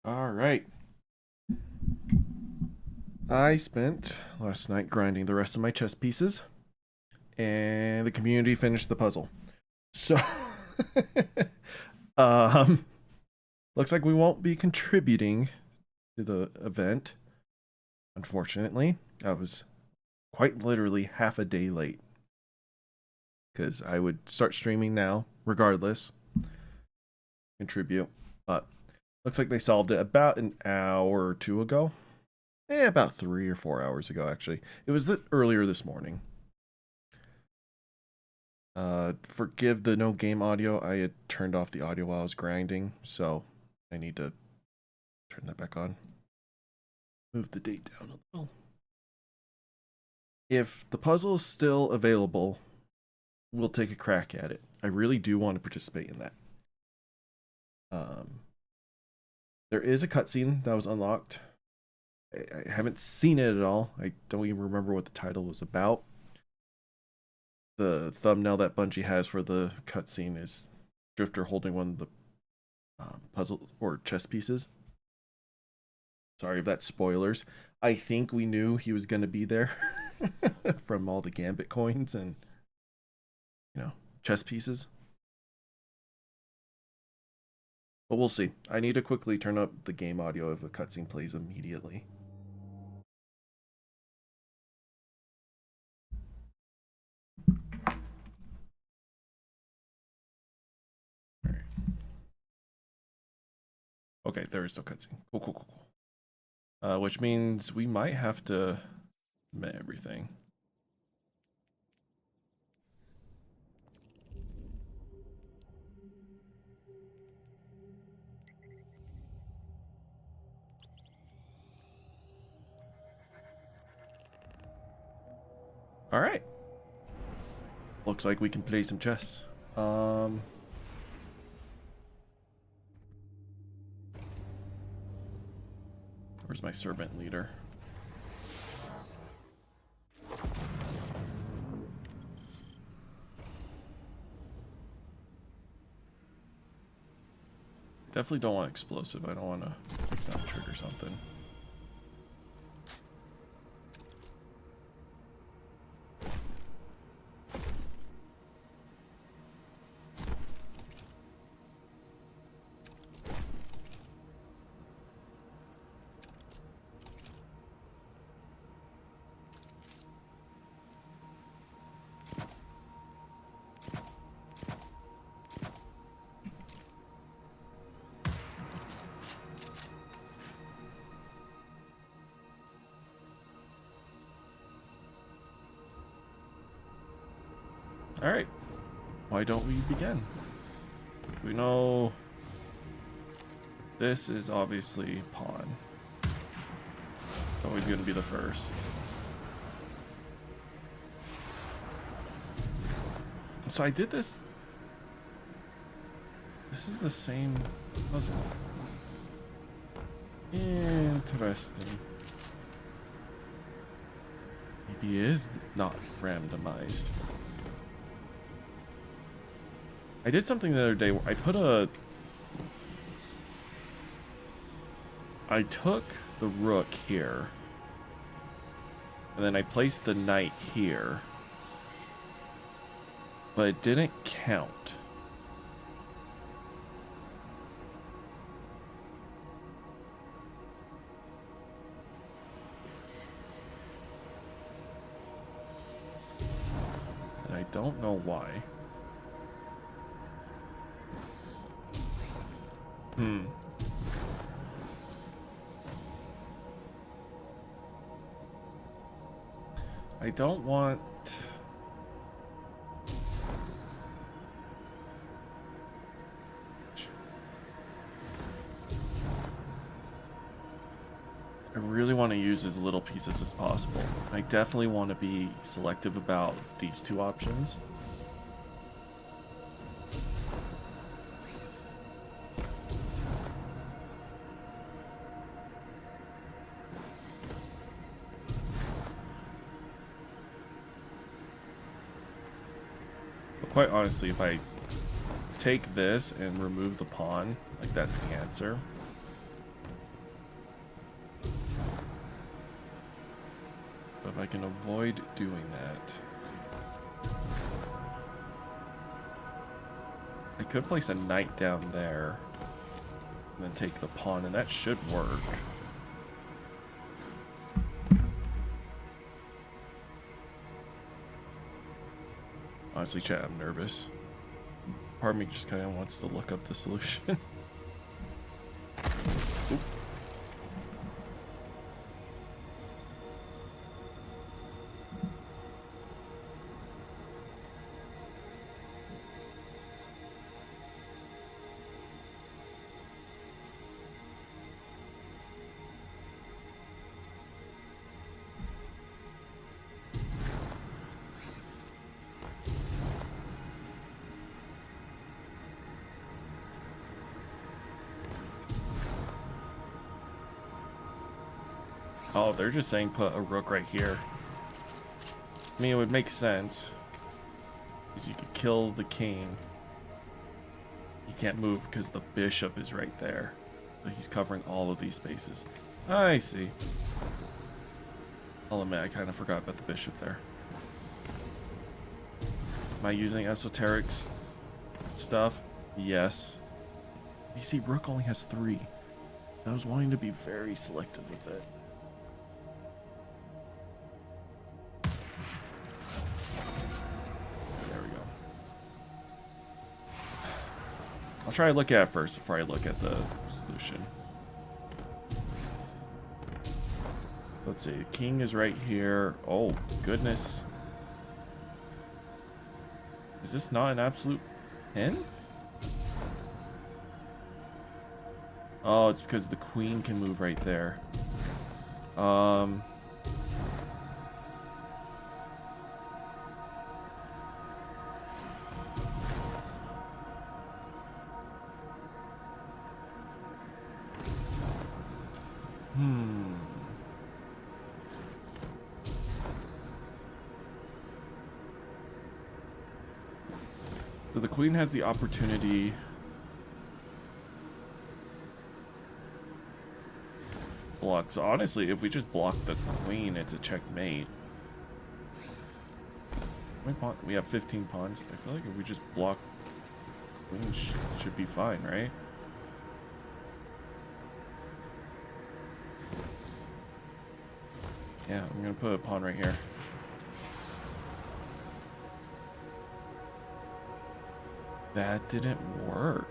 All right. I spent last night grinding the rest of my chess pieces, and the community finished the puzzle. So, um, looks like we won't be contributing to the event. Unfortunately, I was quite literally half a day late because I would start streaming now, regardless, contribute. But looks like they solved it about an hour or two ago. About 3 or 4 hours ago, actually. It was earlier this morning. Forgive the no game audio. I had turned off the audio while I was grinding, so I need to turn that back on. Move the date down a little. If the puzzle is still available, we'll take a crack at it. I really do want to participate in that. There is a cutscene that was unlocked. I haven't seen it at all. I don't even remember what the title was about. The thumbnail that Bungie has for the cutscene is Drifter holding one of the puzzle or chess pieces. Sorry if that's spoilers. I think we knew he was going to be there from all the Gambit coins and, chess pieces. But we'll see. I need to quickly turn up the game audio if a cutscene plays immediately. Okay, there is no cutscene. Cool. Which means we might have to met everything. All right. Looks like we can play some chess. Where's my servant leader? Definitely don't want explosive. I don't want to trigger something. Alright. Why don't we begin? We know this is obviously pawn. Always going to be the first. So I did this. This is the same puzzle. Interesting. Maybe it is not randomized. I did something the other day where I took the rook here, and then I placed the knight here, but it didn't count. And I don't know why. I don't want... I really want to use as little pieces as possible. I definitely want to be selective about these two options. Quite honestly, if I take this and remove the pawn, like that's the answer. But if I can avoid doing that, I could place a knight down there and then take the pawn, and that should work. Honestly, chat, I'm nervous. Part of me just kind of wants to look up the solution. Oop. Oh, they're just saying put a rook right here. I mean, it would make sense. Because you could kill the king. He can't move because the bishop is right there. So he's covering all of these spaces. I see. I'll admit, I kind of forgot about the bishop there. Am I using esoteric stuff? Yes. You see, rook only has 3. I was wanting to be very selective with it. I'll try to look at it first before I look at the solution. Let's see, the king is right here. Oh, goodness. Is this not an absolute pin? Oh, it's because the queen can move right there. So the queen has the opportunity. Block. So honestly, if we just block the queen, it's a checkmate. We have 15 pawns. I feel like if we just block queen, should be fine, right? Yeah, I'm gonna put a pawn right here. That didn't work.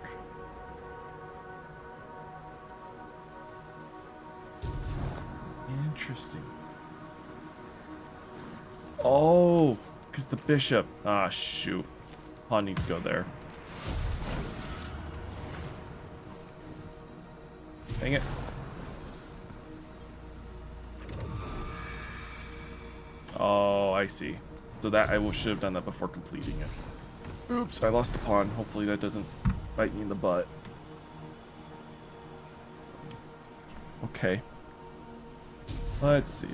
Interesting. Oh, because the bishop. Ah, shoot. Pawn needs to go there. Dang it. Oh, I see. So that I should have done that before completing it. Oops, I lost the pawn. Hopefully that doesn't bite me in the butt. Okay. Let's see.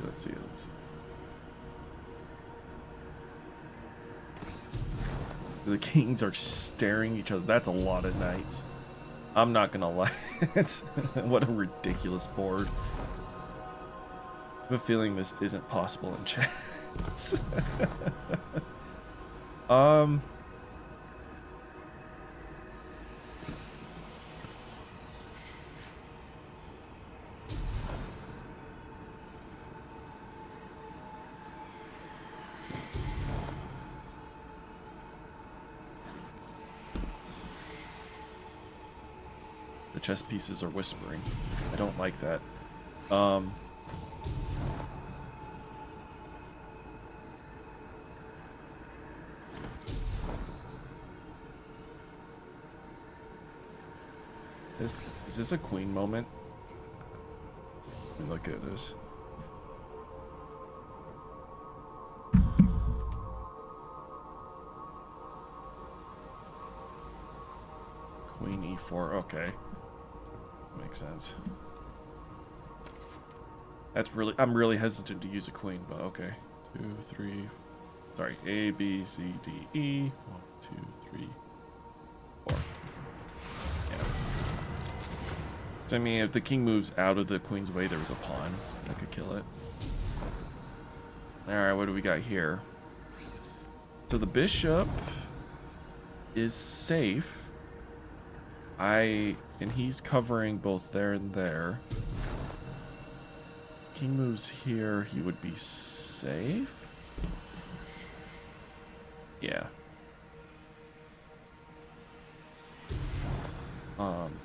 The kings are staring each other. That's a lot of knights. I'm not gonna lie. It's what a ridiculous board. I have a feeling this isn't possible in chat. The chess pieces are whispering. I don't like that. Is this a queen moment? Let me look at this. Queen e4, okay. Makes sense. That's really, I'm really hesitant to use a queen, but okay. 2, 3, Sorry, A, B, C, D, E. 1, 2, 3, 4. Yeah. So, I mean, if the king moves out of the queen's way, there was a pawn that could kill it. Alright, what do we got here? So the bishop is safe. And he's covering both there and there. King moves here, he would be safe. Yeah.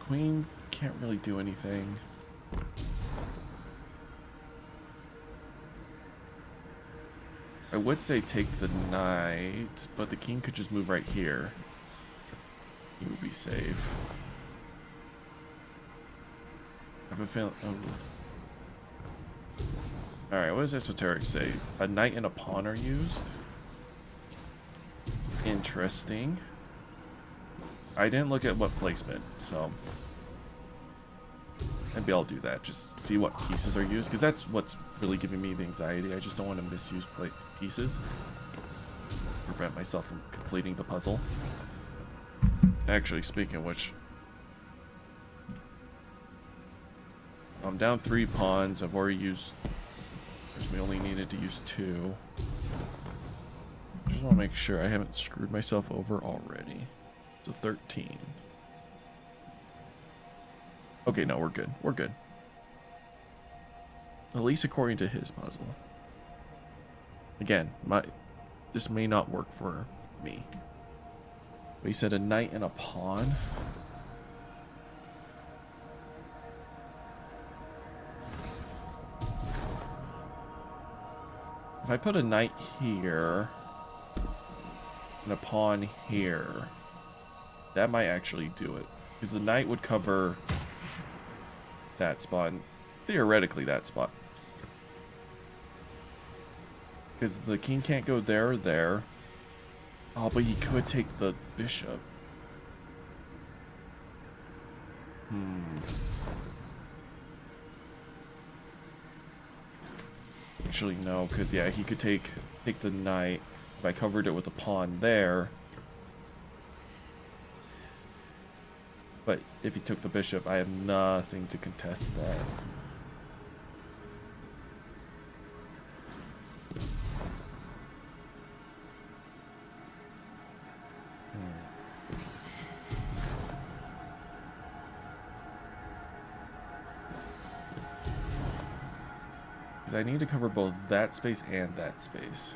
Queen can't really do anything. I would say take the knight, but the king could just move right here. He would be safe. I have a feeling. Oh. Alright, what does esoteric say? A knight and a pawn are used. Interesting. I didn't look at what placement, so maybe I'll do that. Just see what pieces are used, because that's what's really giving me the anxiety. I just don't want to misuse pieces. Prevent myself from completing the puzzle. Actually, speaking of which, I'm down 3 pawns. I've already used. We only needed to use 2. I just want to make sure I haven't screwed myself over already. So 13. Okay, no, we're good. We're good. At least according to his puzzle. Again, this may not work for me. But he said a knight and a pawn. If I put a knight here and a pawn here, that might actually do it. Because the knight would cover that spot, and theoretically that spot. Because the king can't go there or there. Oh, but he could take the bishop. Actually, no, because yeah, he could take the knight. If I covered it with a pawn there. But if he took the bishop, I have nothing to contest that. Because I need to cover both that space and that space.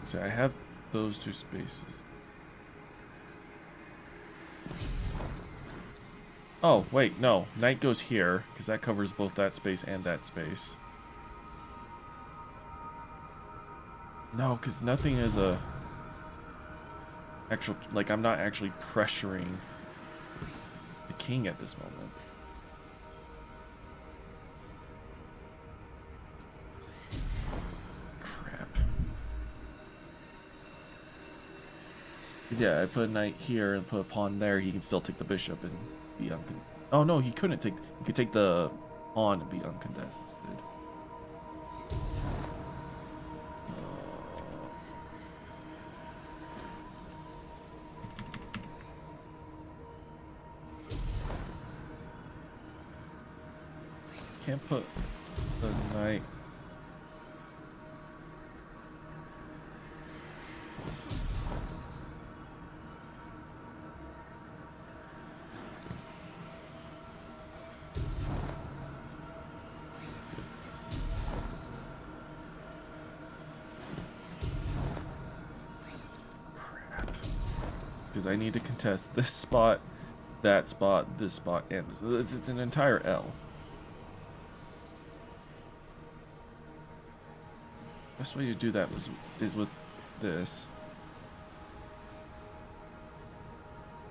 So I have those 2 spaces. Oh, wait, no. Knight goes here, because that covers both that space and that space. No, because nothing is a actual, like, I'm not actually pressuring the king at this moment. Yeah, I put a knight here and put a pawn there. He can still take the bishop and be uncontested. Oh no, he couldn't take. He could take the pawn and be uncontested. Can't put the knight. Because I need to contest this spot, that spot, this spot, and this. It's an entire L. Best way to do that is with this.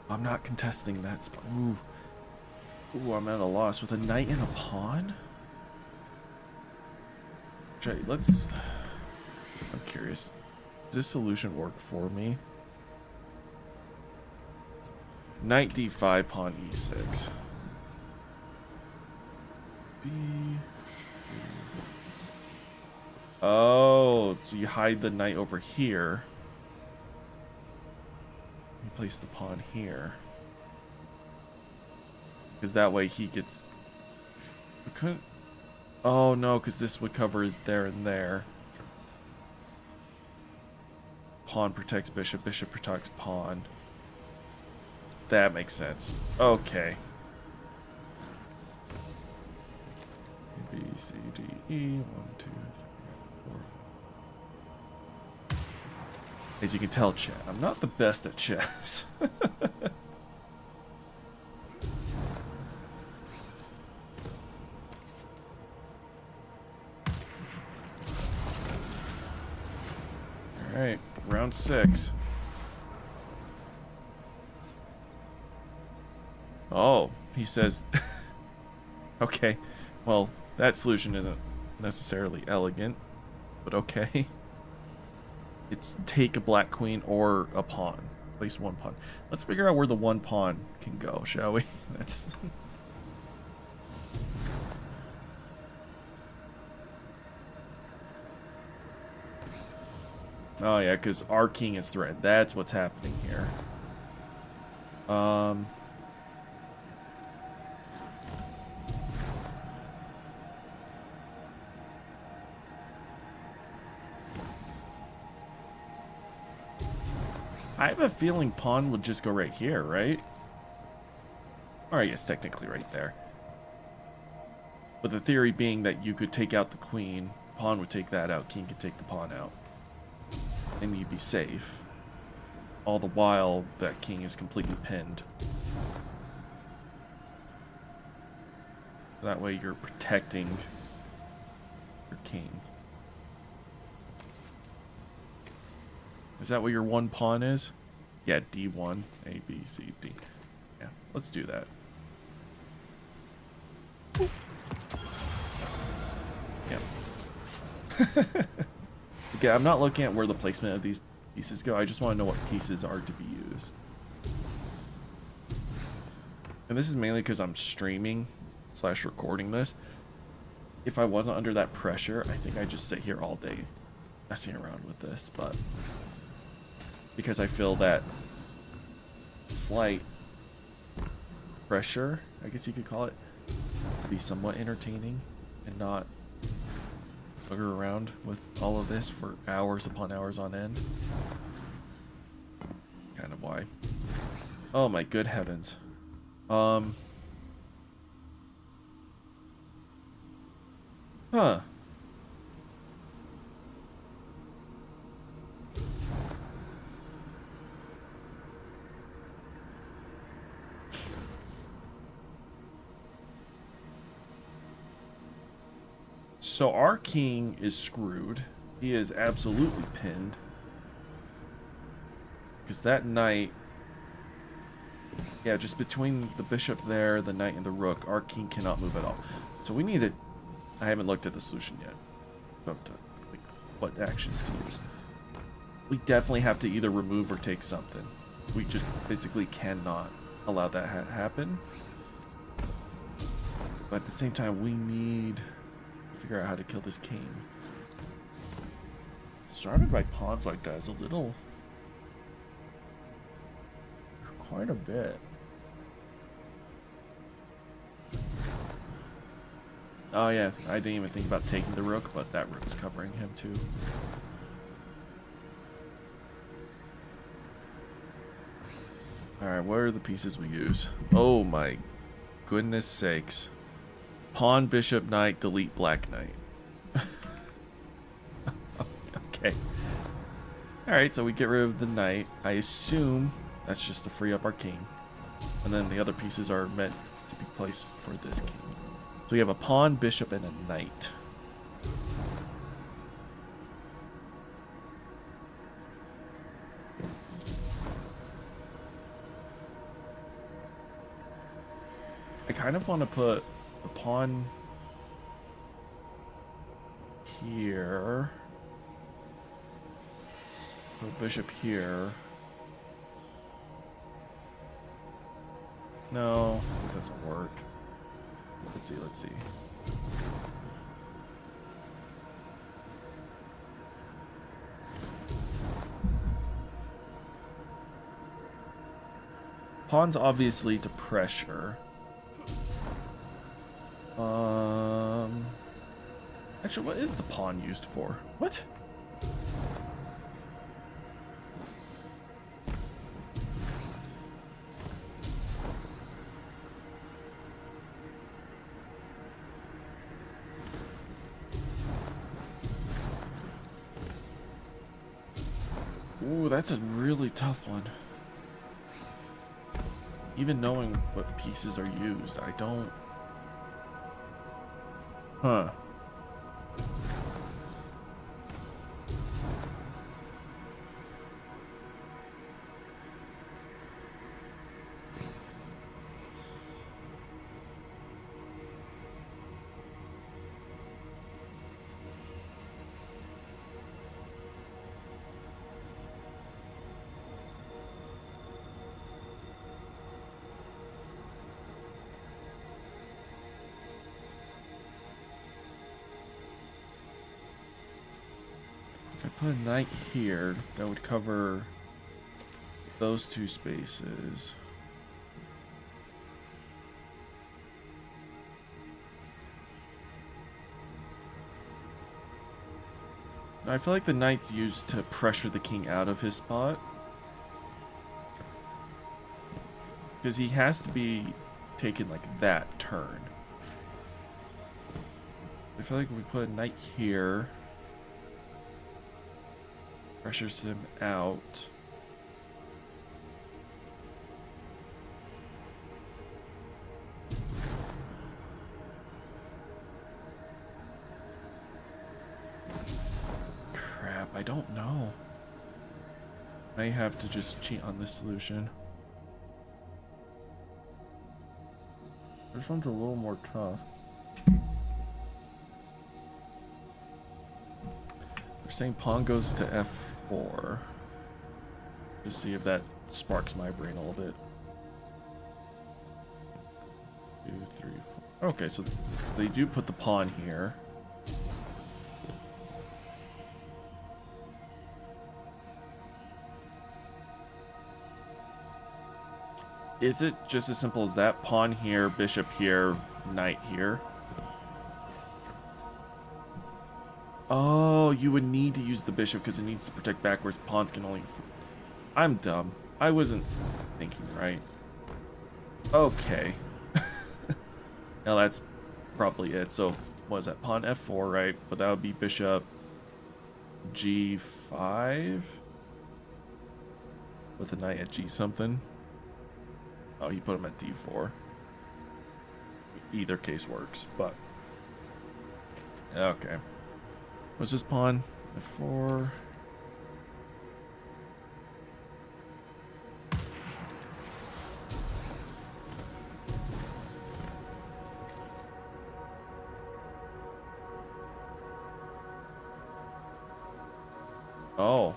I'm not contesting that spot. Ooh. Ooh, I'm at a loss with a knight and a pawn. Okay, let's. I'm curious. Does this solution work for me? Knight d5, pawn e6. Oh, so you hide the knight over here. You place the pawn here. Because that way he gets... Oh no, because this would cover there and there. Pawn protects bishop, bishop protects pawn. That makes sense. Okay. A, B, C, D, E. 1, 2, 3, 4, 5. As you can tell, chat, I'm not the best at chess. Alright, round 6. Oh, he says... Okay, well, that solution isn't necessarily elegant, but okay. It's take a black queen or a pawn. Place one pawn. Let's figure out where the one pawn can go, shall we? That's... Oh yeah, because our king is threatened. That's what's happening here. I have a feeling pawn would just go right here, right? Or I guess technically right there. But the theory being that you could take out the queen, pawn would take that out, king could take the pawn out. And you'd be safe. All the while, that king is completely pinned. That way you're protecting your king. Is that what your one pawn is? Yeah, D1, A, B, C, D. Yeah, let's do that. Yeah. Okay, I'm not looking at where the placement of these pieces go. I just want to know what pieces are to be used. And this is mainly because I'm streaming / recording this. If I wasn't under that pressure, I think I'd just sit here all day messing around with this, but because I feel that slight pressure, I guess you could call it, to be somewhat entertaining and not bugger around with all of this for hours upon hours on end. Kind of why. Oh my good heavens. Huh. So our king is screwed. He is absolutely pinned. Because that knight... Yeah, just between the bishop there, the knight, and the rook, our king cannot move at all. So we need to... I haven't looked at the solution yet. But, like, what actions to use. We definitely have to either remove or take something. We just physically cannot allow that happen. But at the same time, we need... figure out how to kill this king. Surrounded by pawns like that is a little... quite a bit. Oh yeah, I didn't even think about taking the rook, but that rook's covering him too. Alright, what are the pieces we use? Oh my goodness sakes. Pawn, bishop, knight, delete black knight. Okay. Alright, so we get rid of the knight. I assume that's just to free up our king. And then the other pieces are meant to be placed for this king. So we have a pawn, bishop, and a knight. I kind of want to put the pawn here. The bishop here. No, it doesn't work. Let's see. Pawn's obviously to pressure. Actually, what is the pawn used for? What? Ooh, that's a really tough one. Even knowing what pieces are used, I don't... Huh. If I put a knight here, that would cover those two spaces. I feel like the knight's used to pressure the king out of his spot. Because he has to be taken like that turn. I feel like if we put a knight here, pressures him out. Crap, I don't know. I have to just cheat on this solution. This one's a little more tough. They're saying pawn goes to f4. Just see if that sparks my brain a little bit. 2, 3, 4. Okay, so they do put the pawn here. Is it just as simple as that? Pawn here, bishop here, knight here? Oh, you would need to use the bishop because it needs to protect backwards. Pawns can only... I'm dumb. I wasn't thinking right. Okay. Now that's probably it. So, what is that? Pawn f4, right? But that would be bishop g5? With a knight at g something. Oh, he put him at d4. Either case works, but... Okay. What's this pawn? f4. Oh.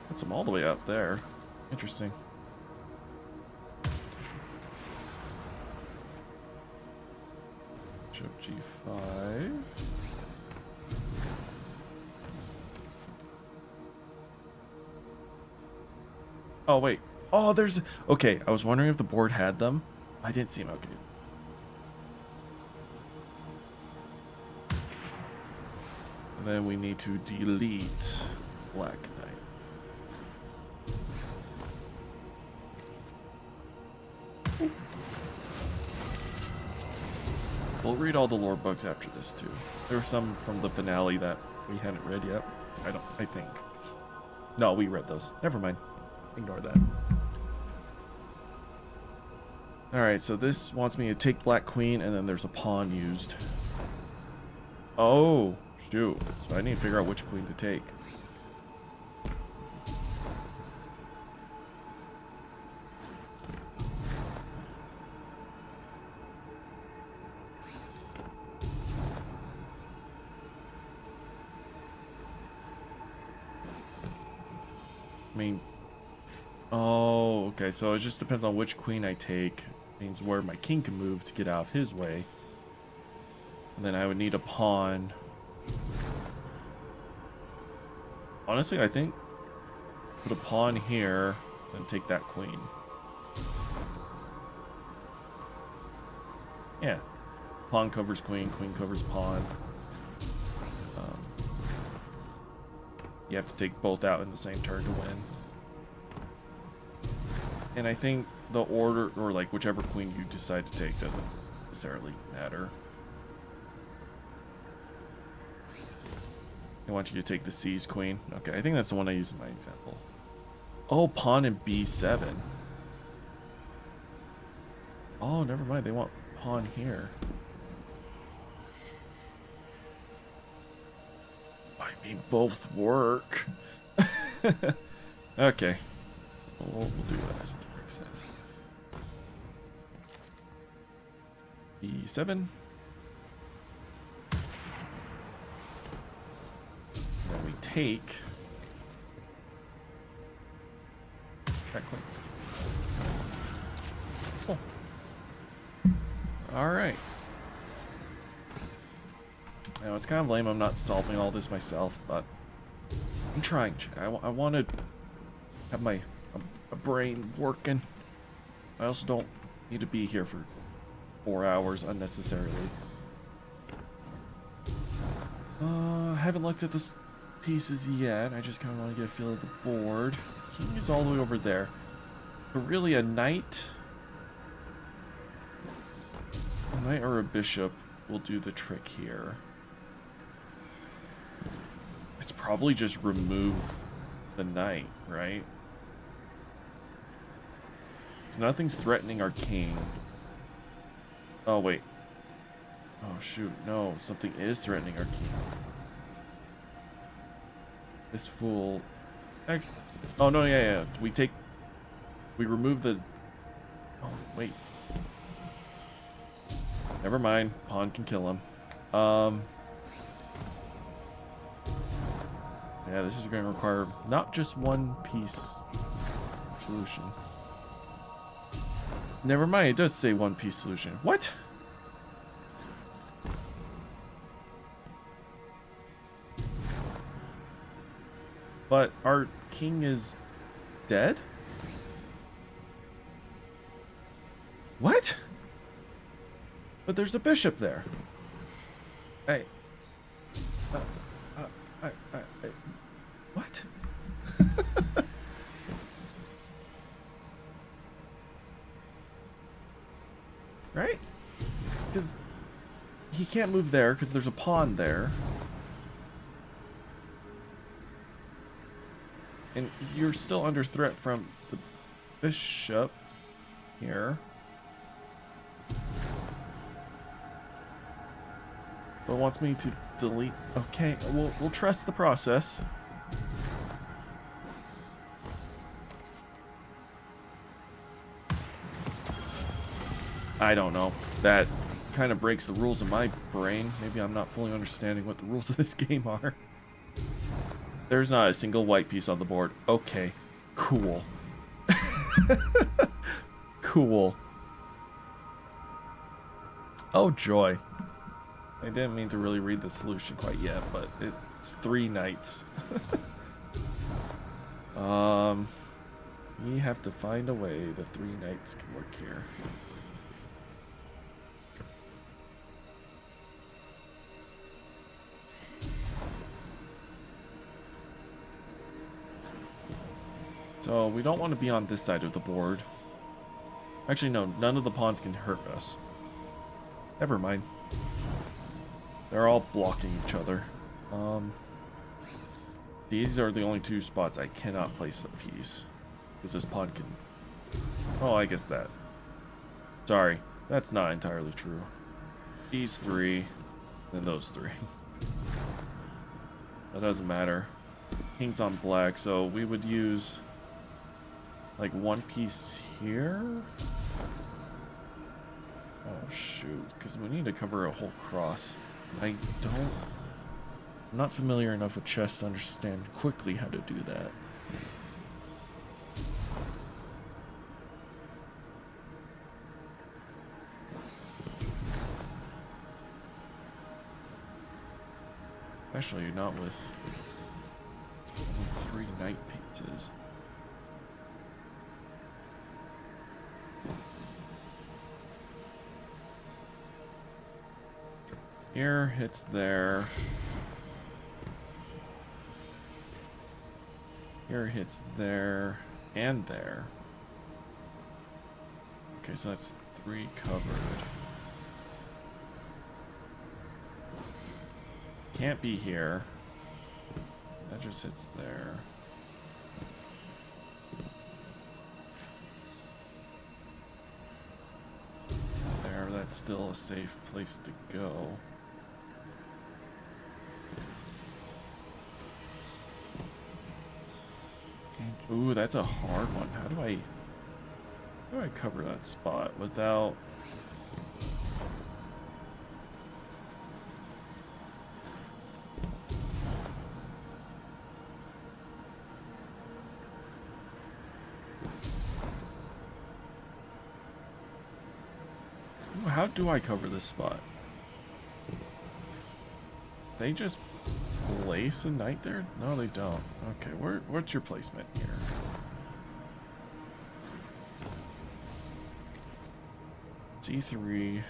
Puts him all the way up there. Interesting. Bishop g5. Oh, wait. Oh, there's... Okay, I was wondering if the board had them. I didn't see them. Okay. And then we need to delete Black Knight. We'll read all the lore books after this too. There were some from the finale that we hadn't read yet. I think. No, we read those. Never mind. Ignore that. Alright, so this wants me to take Black Queen, and then there's a pawn used. Oh, shoot. So I need to figure out which queen to take. I mean... Oh, okay, so it just depends on which queen I take means where my king can move to get out of his way. And then I would need a pawn. Honestly, I think put a pawn here and take that queen. Yeah. Pawn covers queen, queen covers pawn. You have to take both out in the same turn to win. And I think the order, or like whichever queen you decide to take, doesn't necessarily matter. I want you to take the C's queen. Okay, I think that's the one I used in my example. Oh, pawn in B7. Oh, never mind. They want pawn here. I mean, both work. Okay. We'll do as Derek says. B7. Then we take that queen. Oh. All right. Now it's kind of lame I'm not solving all this myself, but I'm trying. I want to have my brain working. I also don't need to be here for 4 hours unnecessarily. I haven't looked at the pieces yet. I just kind of want to get a feel of the board. King is all the way over there. But really a knight or a bishop will do the trick here. It's probably just remove the knight, right? So nothing's threatening our king. Oh, wait. Oh, shoot. No, something is threatening our king. This fool... Oh, no, yeah. We remove the... Oh, wait. Never mind. Pawn can kill him. Yeah, this is going to require not just one piece solution. Never mind, it does say one piece solution. What? But our king is dead? What? But there's a bishop there. Hey. What? Right? Because he can't move there because there's a pawn there. And you're still under threat from the bishop here. But wants me to delete. Okay, we'll trust the process. I don't know. That kind of breaks the rules of my brain. Maybe I'm not fully understanding what the rules of this game are. There's not a single white piece on the board. Okay. Cool. Cool. Oh, joy. I didn't mean to really read the solution quite yet, but it's 3 knights. We have to find a way the 3 knights can work here. So we don't want to be on this side of the board. Actually, no, none of the pawns can hurt us. Never mind. They're all blocking each other. These are the only 2 spots I cannot place a piece. Because this pawn can... Oh, I guess that. Sorry, that's not entirely true. These 3, and those 3. That doesn't matter. King's on black, so we would use... like 1 piece here? Oh shoot, because we need to cover a whole cross. I'm not familiar enough with chess to understand quickly how to do that. Especially not with 3 knight pieces. Here hits there. Here hits there and there. Okay, so that's 3 covered. Can't be here. That just hits there. There, that's still a safe place to go. Ooh, that's a hard one. How do I cover that spot without... Ooh, how do I cover this spot? They just place a knight there? No, they don't. Okay, what's your placement here? C3.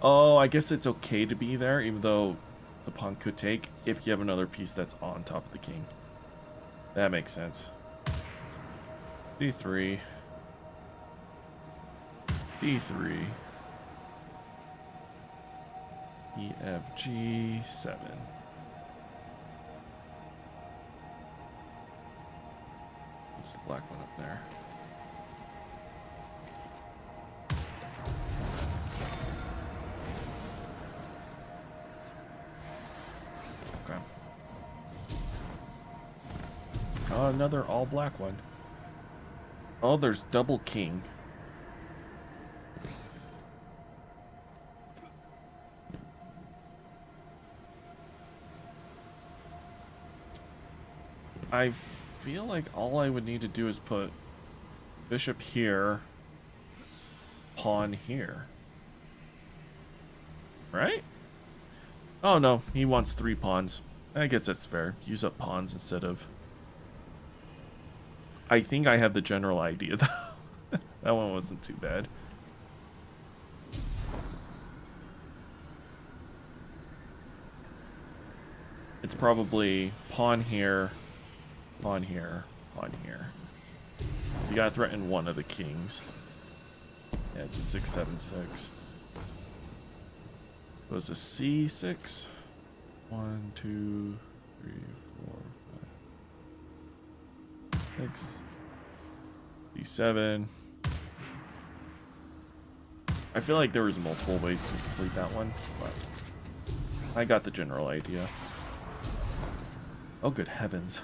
Oh, I guess it's okay to be there, even though the pawn could take, if you have another piece that's on top of the king. That makes sense. D3. D3. E, F, G, 7. What's the black one up there? Okay. Oh, another all black one. Oh, there's double king. I feel like all I would need to do is put bishop here, pawn here. Right? Oh no, he wants 3 pawns. I guess that's fair. Use up pawns instead of... I think I have the general idea though. That one wasn't too bad. It's probably pawn here, pawn here, pawn here. So you gotta threaten one of the kings. Yeah, it's a 6-7-6. It was a C6. 1, 2, 3, 4, 5, 6. D7. I feel like there was multiple ways to complete that one, but I got the general idea. Oh, good heavens.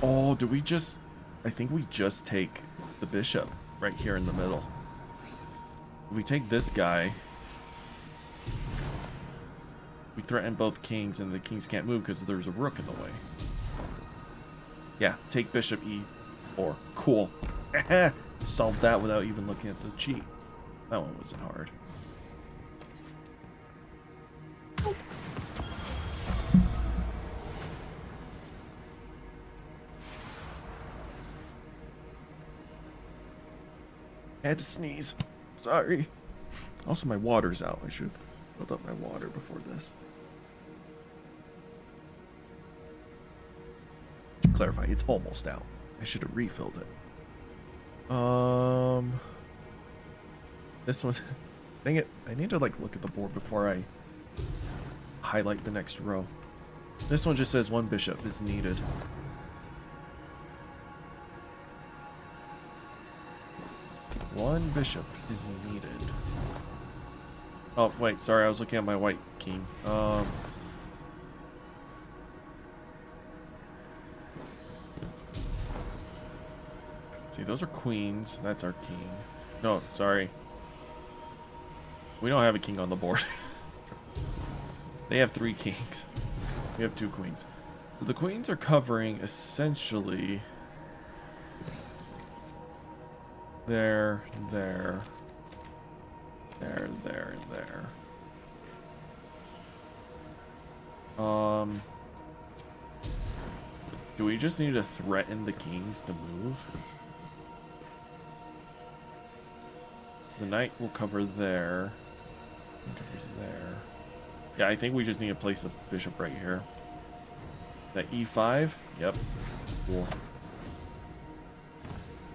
Oh, do we just... I think we just take the bishop right here in the middle. If we take this guy, we threaten both kings, and the kings can't move because there's a rook in the way. Yeah, take bishop E4. Cool. Solved that without even looking at the cheat. That one wasn't hard. I had to sneeze. Sorry. Also, my water's out. I should have filled up my water before this. To clarify, it's almost out. I should have refilled it. This one... Dang it. I need to, like, look at the board before I highlight the next row. This one just says 1 bishop is needed. One bishop is needed. Oh, wait, sorry, I was looking at my white king. See, those are queens. That's our king. No, sorry. We don't have a king on the board. They have 3 kings. We have 2 queens. So the queens are covering essentially there, there, there, there, there. Do we just need to threaten the kings to move? The knight will cover there. Covers there. Yeah, I think we just need to place a bishop right here. That E5? Yep. Cool.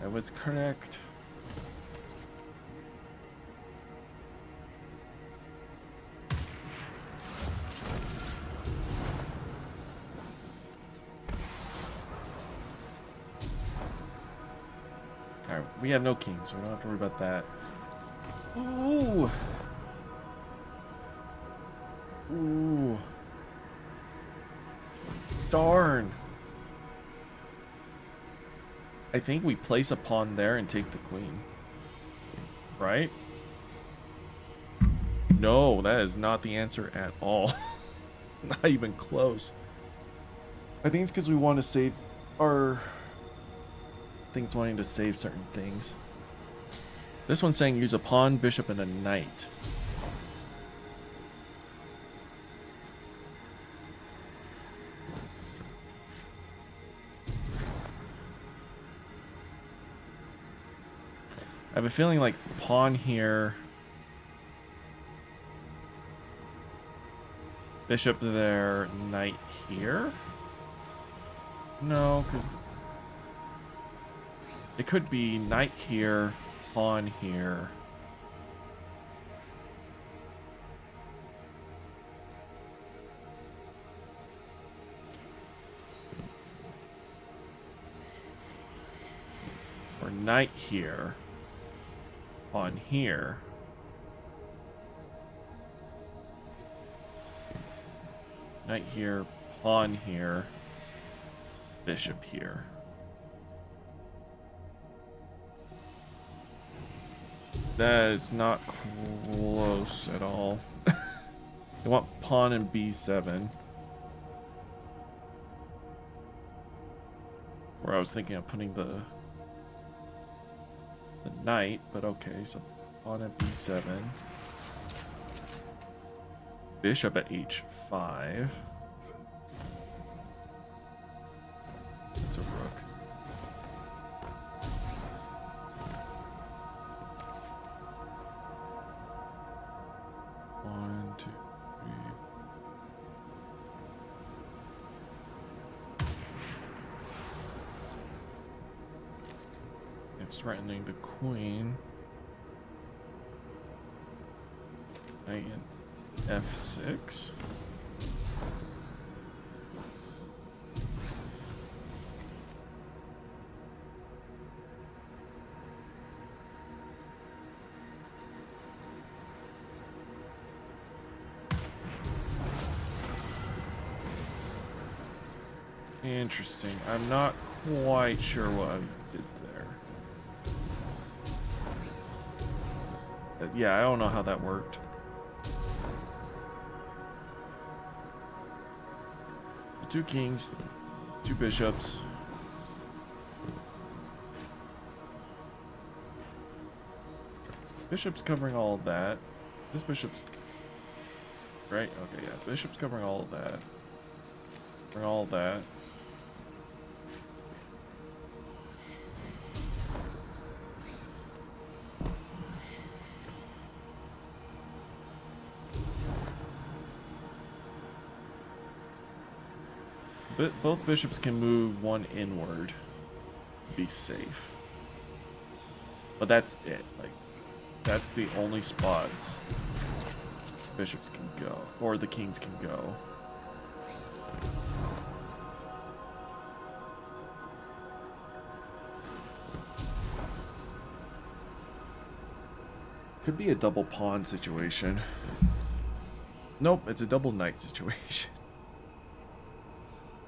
That was correct. Alright, we have no king, so we don't have to worry about that. Ooh! Ooh. Darn. I think we place a pawn there and take the queen. Right? No, that is not the answer at all. Not even close. I think it's because we want to save our things, wanting to save certain things. This one's saying use a pawn, bishop, and a knight. I have a feeling like pawn here, bishop there, knight here? No, because it could be knight here, pawn here. Or knight here. On here. Knight here, pawn here, bishop here. That is not close at all. They want pawn and b7. Where I was thinking of putting the knight, but okay, so pawn at b7. Bishop at h5. That's a rook. One, two, three. It's threatening the queen. Knight and f6. Interesting. I'm not quite sure what I did there. Yeah, I don't know how that worked. Two kings, two bishops. Bishop's covering all of that. This bishop's... Right? Okay, yeah. Bishop's covering all of that. Covering all of that. But both bishops can move one inward to be safe. But that's it. Like, that's the only spots bishops can go, or the kings can go. Could be a double pawn situation. Nope, it's a double knight situation.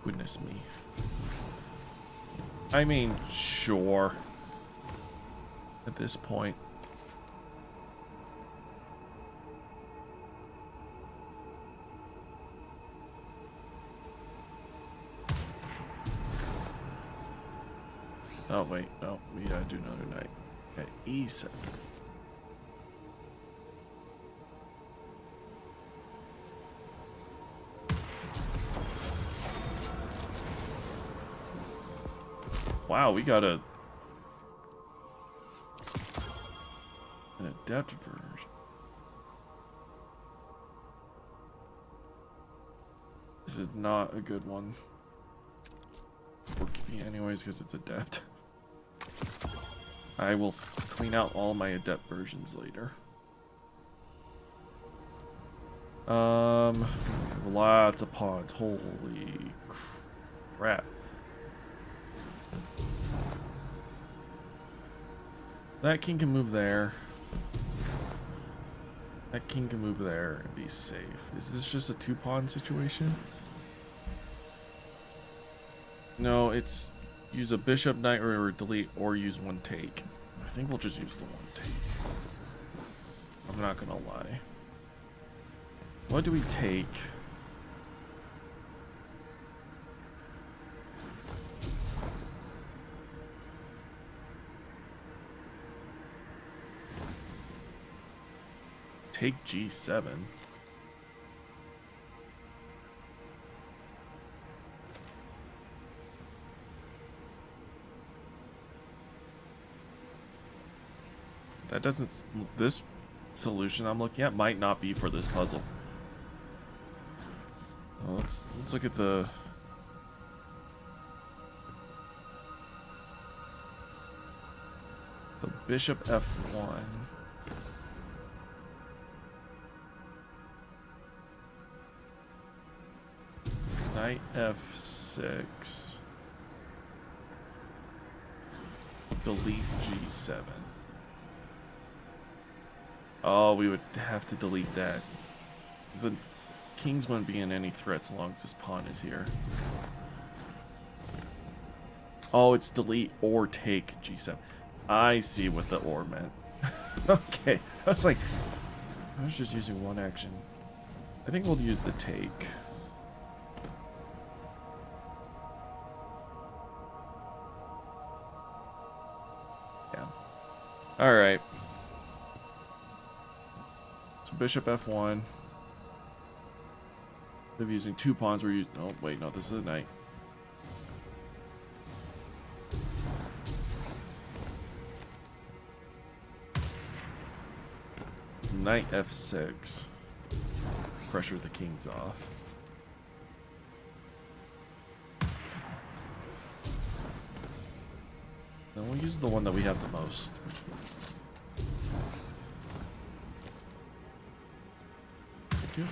Goodness me. I mean, sure. at this point. Oh wait, no, we gotta do another knight. Okay, E7. Wow, we got an adept version. This is not a good one. For me anyways, because it's adept. I will clean out all my adept versions later. Lots of pawns. Holy crap. That king can move there. That king can move there and be safe. Is this just a 2-pawn situation? No, it's use a bishop, knight, or delete, or use 1 take. I think we'll just use the 1 take. I'm not gonna lie. What do we take? Take G7. That doesn't... This solution I'm looking at might not be for this puzzle. Well, let's look at the... Bishop F1. Knight F6. Delete G7. Oh, we would have to delete that. The king's wouldn't be in any threat as long as this pawn is here. Oh, it's delete or take G7. I see what the or meant. Okay. I was like, I was just using one action. I think we'll use the take. Yeah. Alright. So bishop F1. Instead of using 2 pawns, we're using... Oh, wait, no, this is a knight. Knight F6. Pressure the kings off. Then we'll use the one that we have the most. Thank you.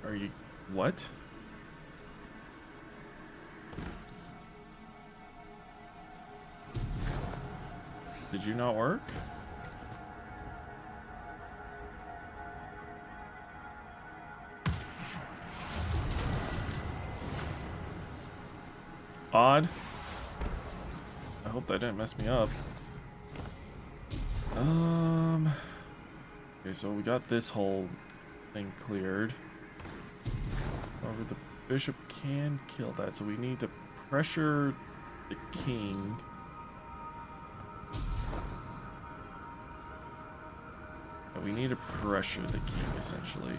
Are you... What? Did you not work? Odd. I hope that didn't mess me up. Okay, so we got this whole thing cleared. However, the bishop can kill that, so we need to pressure the king. We need to pressure the king, essentially.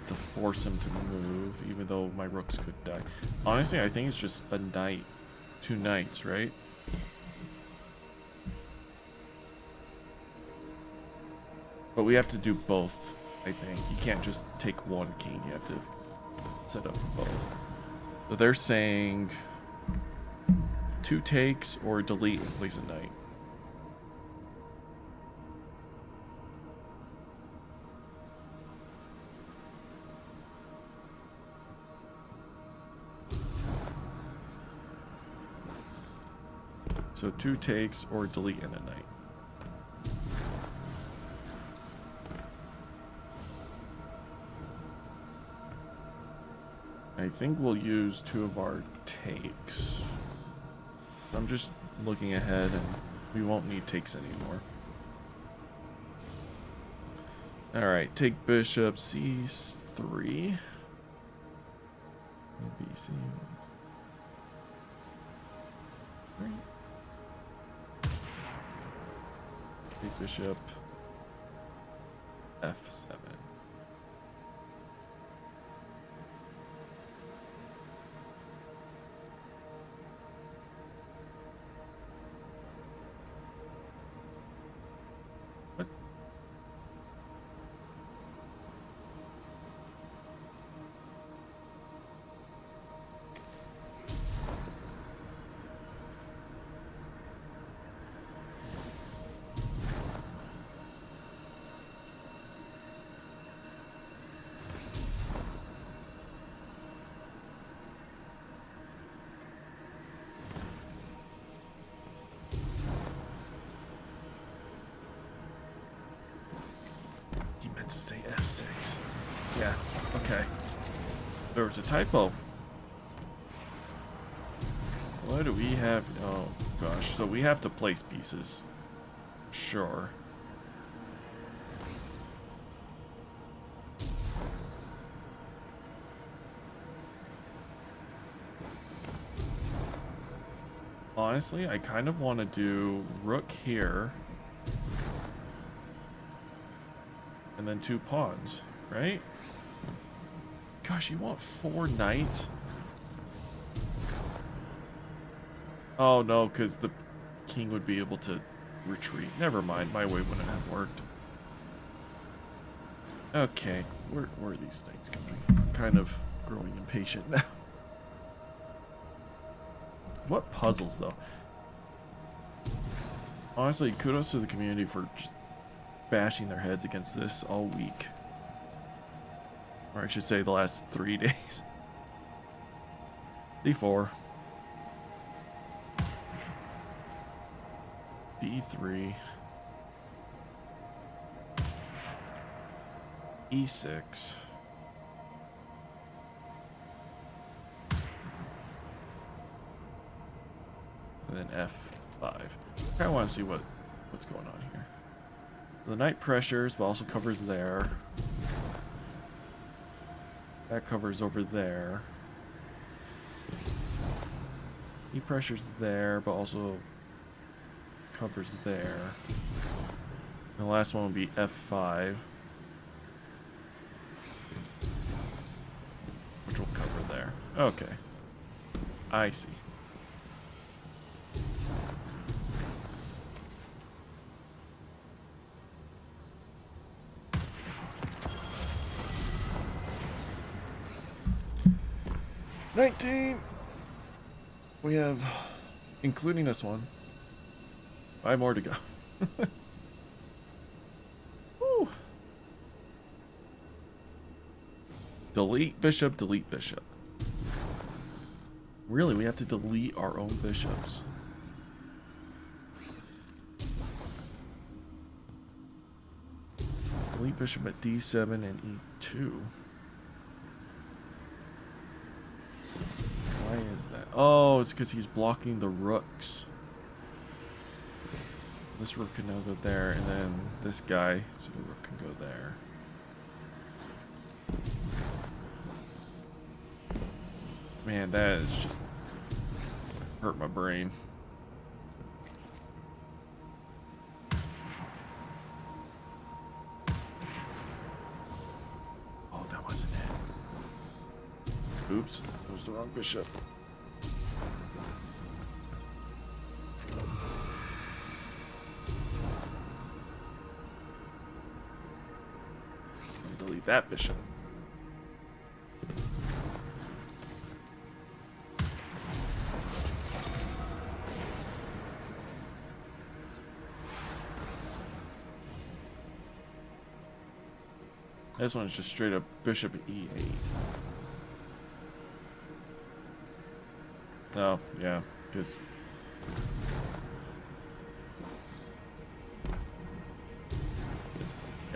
To force him to move, even though my rooks could die. Honestly, I think it's just a knight. 2 knights, right? But we have to do both, I think. You can't just take 1 king, you have to set up for both. So they're saying... 2 takes or delete and place a knight. So 2 takes or delete and a knight. I think we'll use 2 of our takes. I'm just looking ahead, and we won't need takes anymore. Alright, take bishop c3. B, C. Take bishop f7. What? To say F6. Yeah, okay. There was a typo. What do we have? Oh gosh, so we have to place pieces. Sure. Honestly, I kind of want to do rook here. And then 2 pawns, right? Gosh, you want 4 knights? Oh no, because the king would be able to retreat. Never mind, my way wouldn't have worked. Okay, where are these knights going? I'm kind of growing impatient now. What puzzles, though? Honestly, kudos to the community for just bashing their heads against this all week. Or I should say the last 3 days. D4. D3. E6. And then F5. I kind of want to see what's going on here. The knight pressures, but also covers there. That covers over there. He pressures there, but also covers there. And the last one will be F5. Which will cover there. Okay. I see. We have, including this one, 5 more to go. Woo. Delete bishop, delete bishop. Really, we have to delete our own bishops. Delete bishop at d7 and e2. Why is that? Oh, it's because he's blocking the rooks. This rook can now go there, and then this guy, so the rook can go there. Man, that is just hurt my brain. Oh, that wasn't it. Oops, that was the wrong bishop. Delete that bishop. This one is just straight up bishop e8. Oh, yeah, because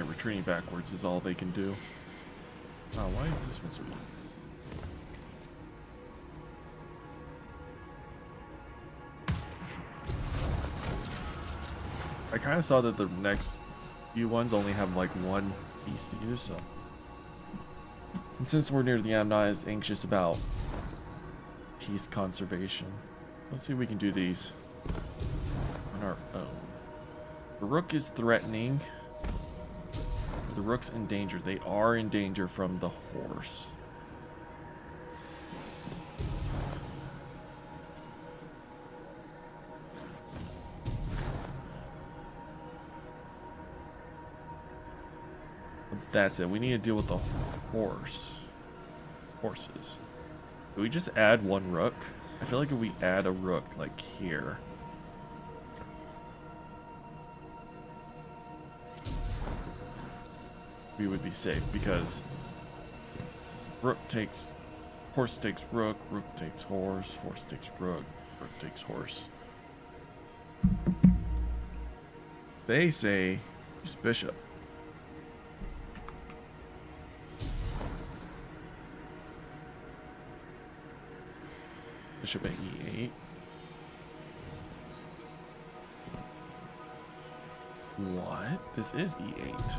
retreating backwards is all they can do. Oh, why is this one so easy? I kind of saw that the next few ones only have like one piece to use, so. And since we're near the end, I'm not as anxious about piece conservation. Let's see if we can do these on our own. The rook is threatening. The rook's in danger. They are in danger from the horse. That's it. We need to deal with the horses. Do we just add one rook? I feel like if we add a rook like here. We would be safe because horse takes rook takes horse takes rook takes horse. They say use bishop. Bishop at e8. What? This is e8.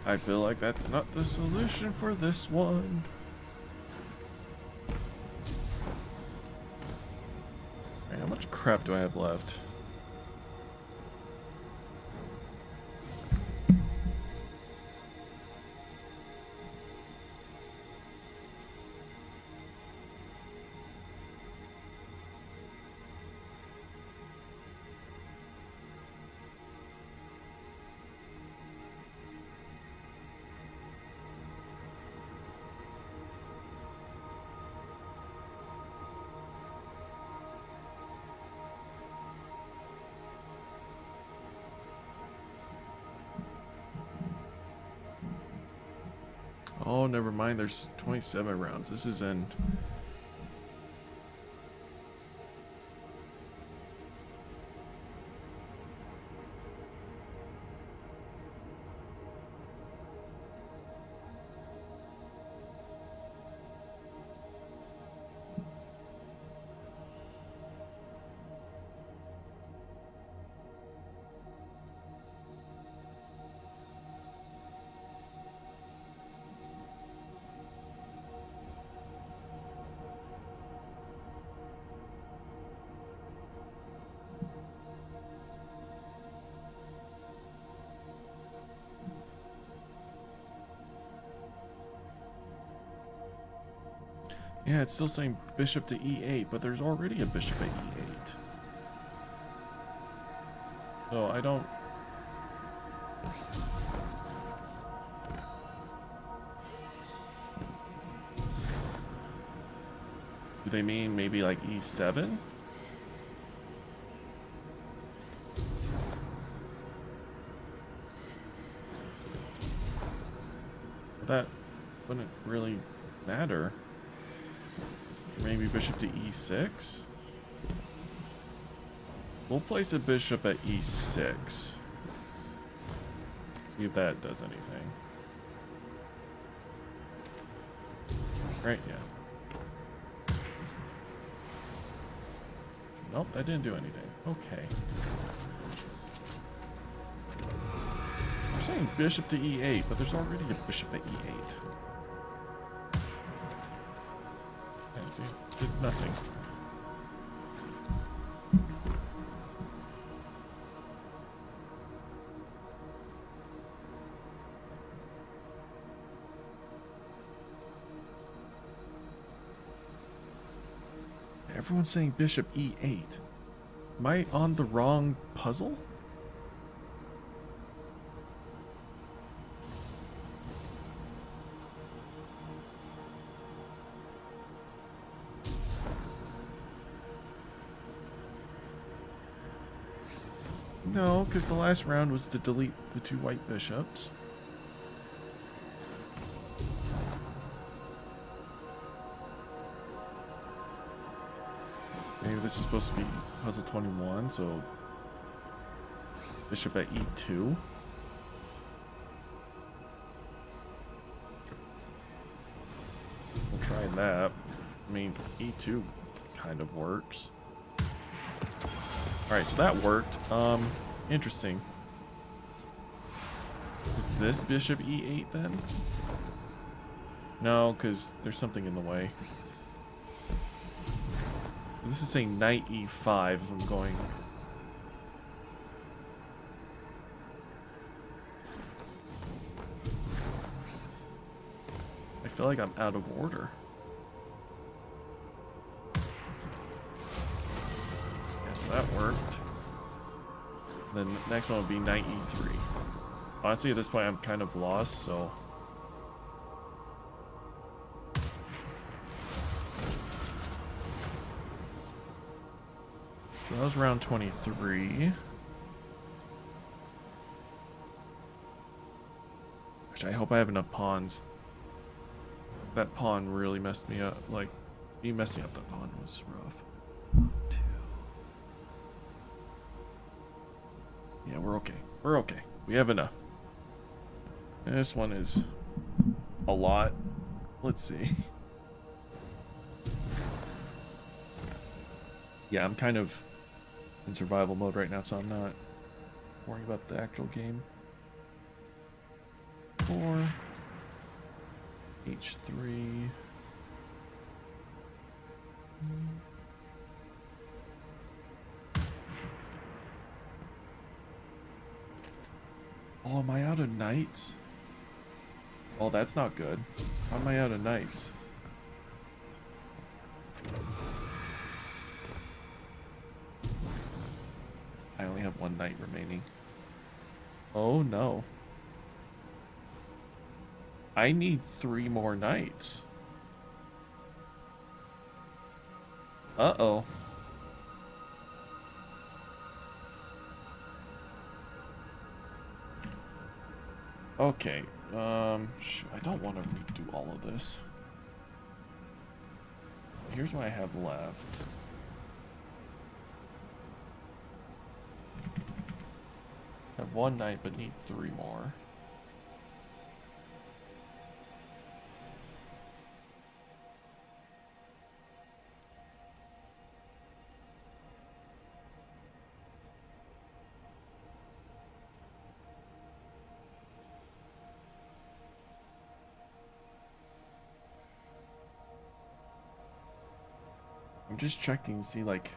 I feel like that's not the solution for this one. Alright, how much crap do I have left? Oh, never mind. There's 27 rounds. This is in. Yeah, it's still saying bishop to e8, but there's already a bishop at e8. So I don't... Do they mean maybe like e7? That wouldn't really matter. Maybe bishop to e6? We'll place a bishop at e6. See if that does anything. Right, yeah. Nope, that didn't do anything. Okay. We're saying bishop to e8, but there's already a bishop at e8. See, did nothing. Everyone's saying bishop e8. Am I on the wrong puzzle? No, because the last round was to delete the two white bishops. Maybe this is supposed to be puzzle 21, so Bishop at e2. We'll try that. I mean, e2 kind of works. Alright, so that worked. Interesting. Is this bishop e8 then? No, because there's something in the way. This is saying knight e5 if I'm going. I feel like I'm out of order. Yes, that worked. Then the next one would be knight e3. Honestly, at this point, I'm kind of lost, so. So that was round 23. Which I hope I have enough pawns. That pawn really messed me up. Like, me messing up that pawn was rough. 2. Yeah, we're okay. We're okay. We have enough. And this one is a lot. Let's see. Yeah, I'm kind of in survival mode right now, so I'm not worrying about the actual game. 4. H3. Oh, am I out of knights? Oh, that's not good. How am I out of knights? I only have one knight remaining. Oh no. I need 3 more knights. Uh-oh. Okay. I don't want to redo all of this. Here's what I have left. I have 1 knight, but need 3 more. I'm just checking to see, like...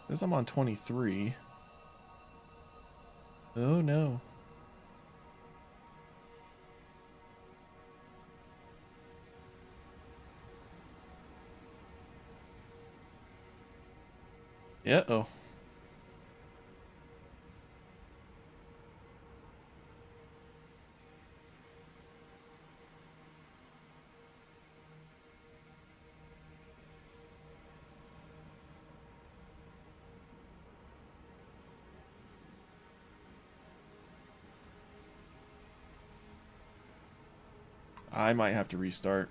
Because I'm on 23. Oh no. Yeah, oh. I might have to restart.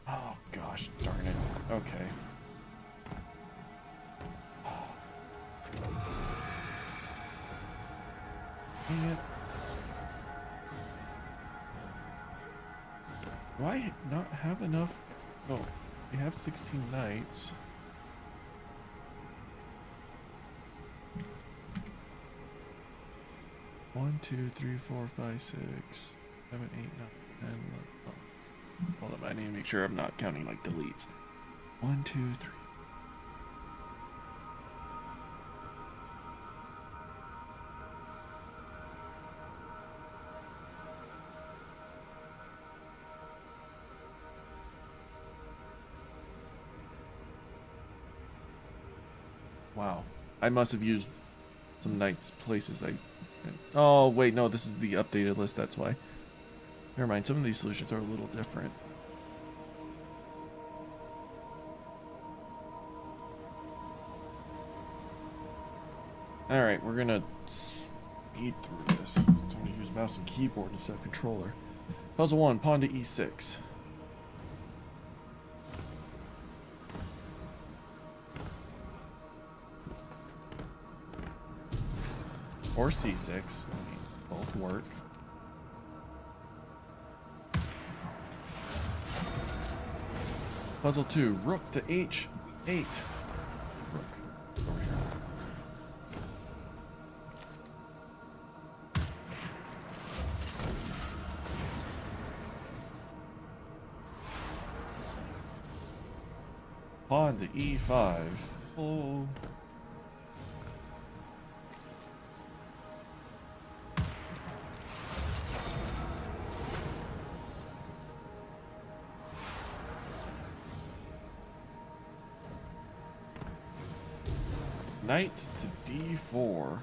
Oh gosh, darn it. Okay. Dang it. Do I not have enough? Oh, we have 16 knights. One, 2, 3, 4, 5, 6, 7, 8, 9, 10, 11. Oh. Hold up, I need to make sure I'm not counting like deletes. 1, 2, 3. Wow, I must have used some knights places. Oh wait, no, this is the updated list. That's why. Never mind. Some of these solutions are a little different. All right, we're gonna speed through this. I'm gonna use mouse and keyboard instead of controller. Puzzle 1: pawn to e6. Or c6. I mean, both work. Puzzle 2, rook to h8. Rook over here. Pawn to e5. Oh. Knight to d4.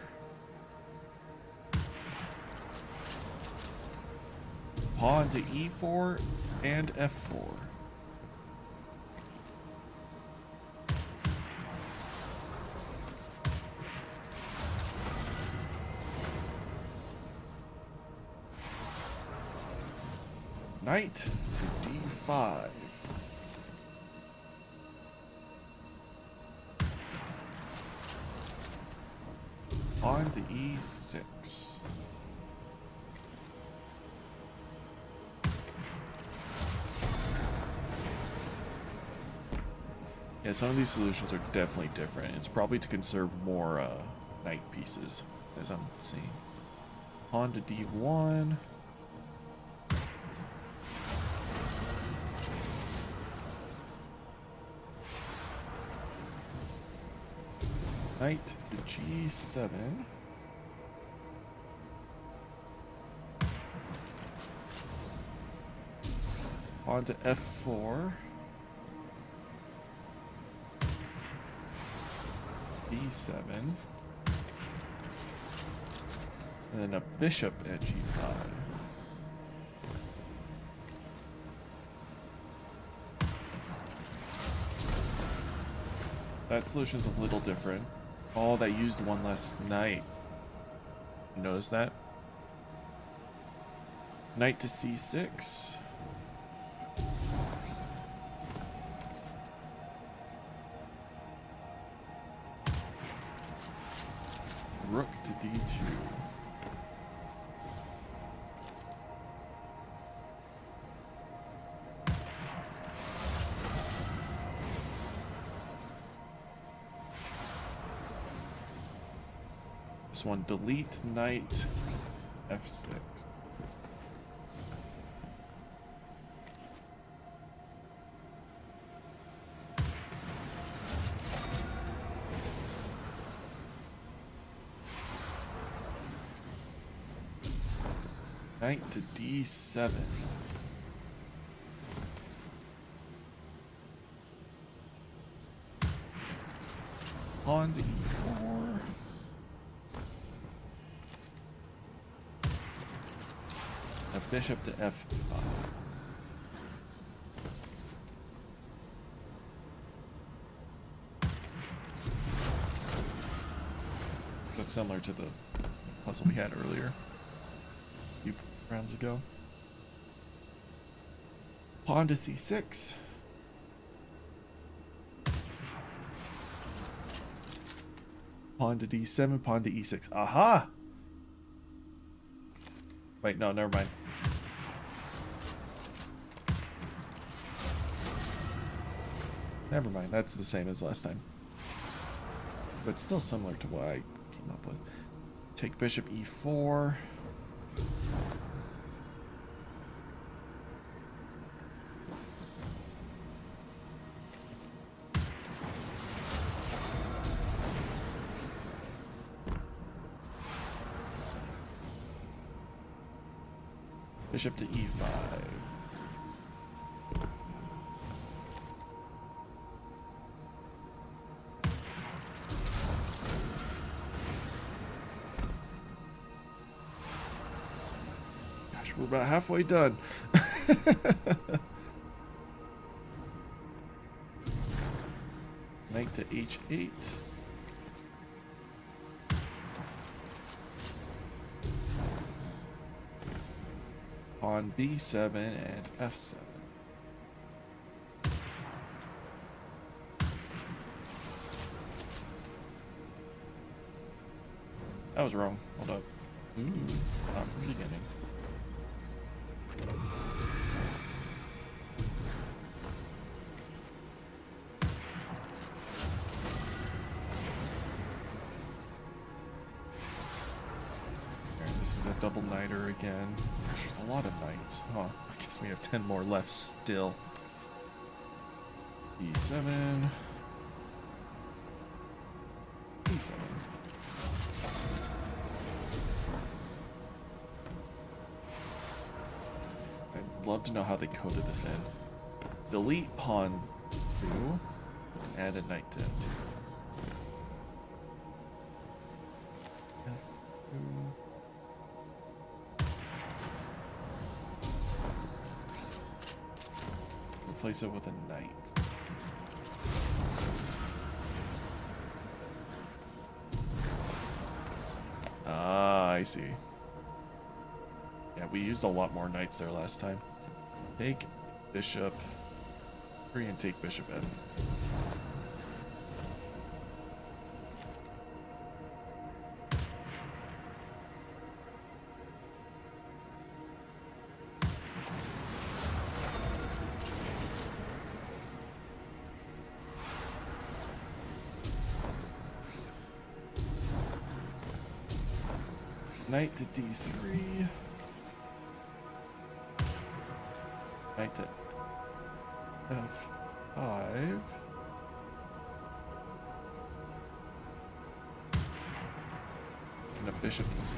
Pawn to e4 and f4. Knight to d5. Pawn to e6. Yeah, some of these solutions are definitely different. It's probably to conserve more knight pieces, as I'm seeing. Pawn to d1. Knight to g7. Pawn to f4. b7. And then a bishop at g5. That solution is a little different. Oh, that used one less knight. Notice that? Knight to c6. Rook to d2. This one, delete knight f6. Knight to d7. Pawn to e4. A bishop to f5. That's similar to the puzzle we had earlier, a few rounds ago. Pawn to c6. Pawn to d7, pawn to e6. Aha! Wait, no, never mind. Never mind, that's the same as last time. But still similar to what I came up with. Take bishop e4. Bishop to e5. Gosh, we're about halfway done. Knight to h8. Pawn b7 and f7. That was wrong. Hold up. Ooh, not from the beginning. This is a double knighter again. There's a lot of knights. Huh. I guess we have 10 more left still. E7. E7. I'd love to know how they coded this in. Delete pawn 2 and add a knight to F2. F2. Replace it with a knight. Ah, I see. Yeah, we used a lot more knights there last time. Take bishop 3 and take bishop F. Knight to D3. Knight to F5. And a bishop to C5.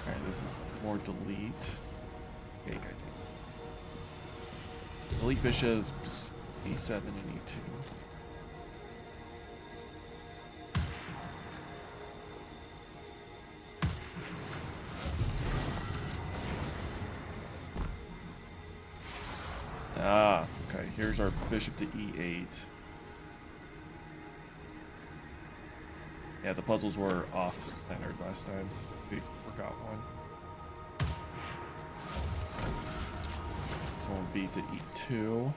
Alright, this is more delete. I think. Delete bishops E7 and E2. Ah, okay. Here's our bishop to E8. Yeah, the puzzles were off-centered last time. We forgot one. One B to E2.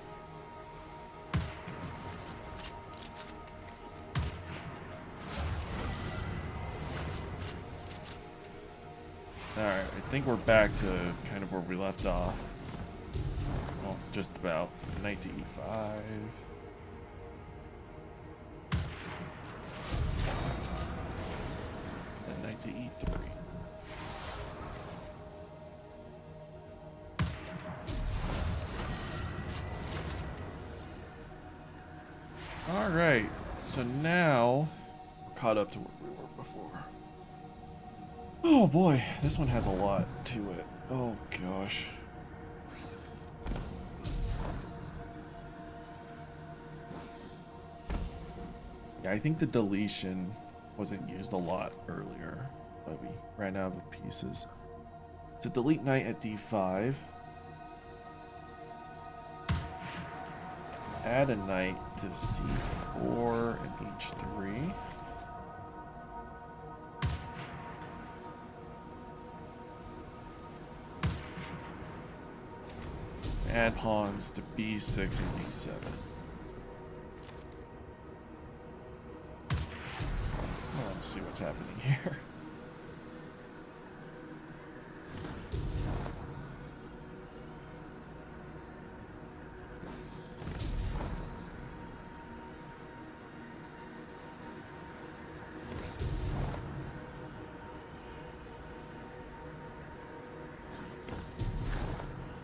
Alright, I think we're back to kind of where we left off. Well, just about. Knight to E5. And knight to E3. Alright, so now we're caught up to where we were before. Oh boy, this one has a lot to it. Oh gosh. Yeah, I think the deletion wasn't used a lot earlier, but we ran out of pieces. To delete knight at D5. Add a knight to C4 and H3. Add pawns to B6 and B7. Let's see what's happening here.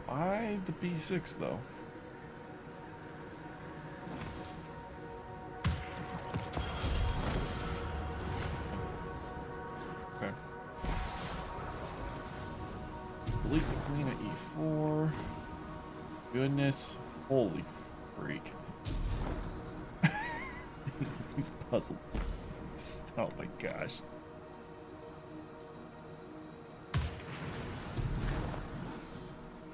Why the B6 though? Okay. Delete the queen at E4. Goodness. Holy freak. He's puzzled. Oh my gosh.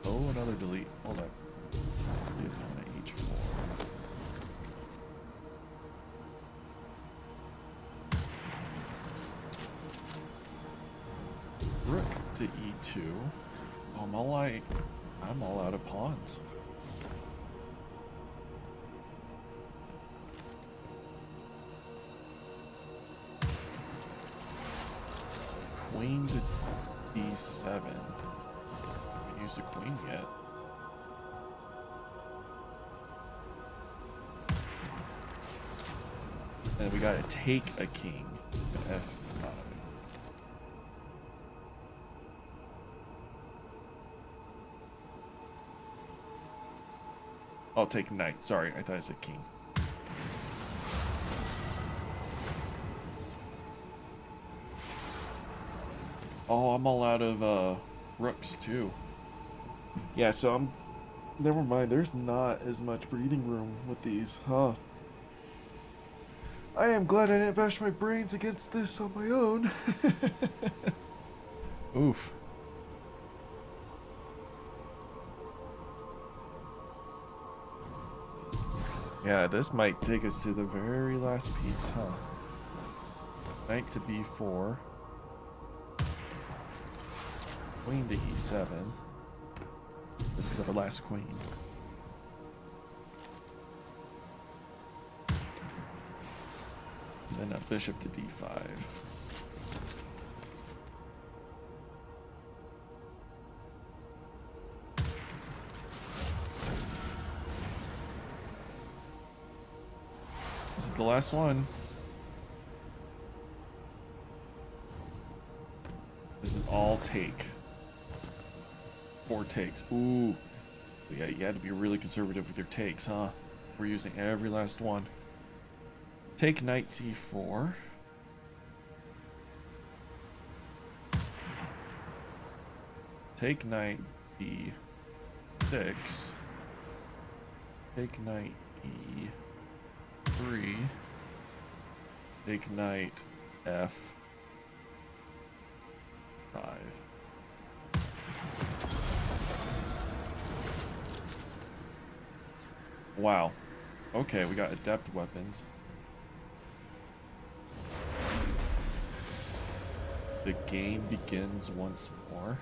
Oh, another delete. Hold up. Delete on H4. Rook to E2. I'm all out of pawns. Queen to D7. Haven't used a queen yet. And we gotta take a king. F5. I'll take knight. Sorry, I thought I said king. Oh, I'm all out of rooks too. Yeah, so I'm... Never mind, there's not as much breathing room with these, huh? I am glad I didn't bash my brains against this on my own. Oof. Yeah, this might take us to the very last piece, huh? Knight to B4. Queen to E7. This is our last queen. And then a bishop to D5. This is the last one. This is all take. 4 takes. Ooh. Yeah, you had to be really conservative with your takes, huh? We're using every last one. Take knight C4. Take knight B6. Take knight E3. Take knight F5. Wow. Okay, we got adept weapons. The game begins once more.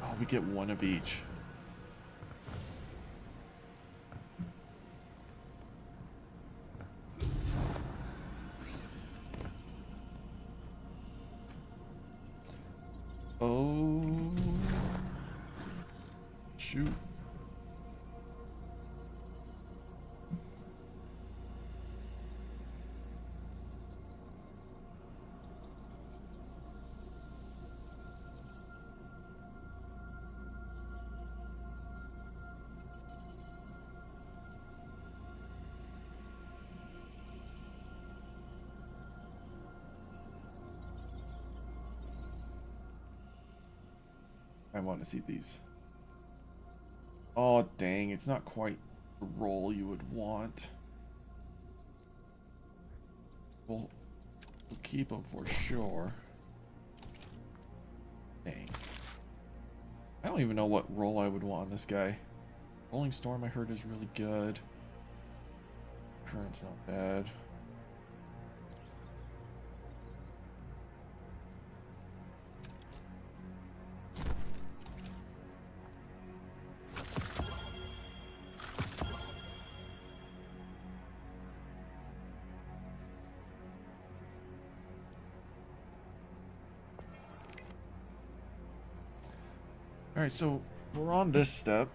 Oh, we get one of each. Oh, shoot. I want to see these. Oh, dang. It's not quite the roll you would want. We'll keep them for sure. Dang. I don't even know what roll I would want on this guy. Rolling Storm I heard is really good. Current's not bad. Alright, so we're on this step.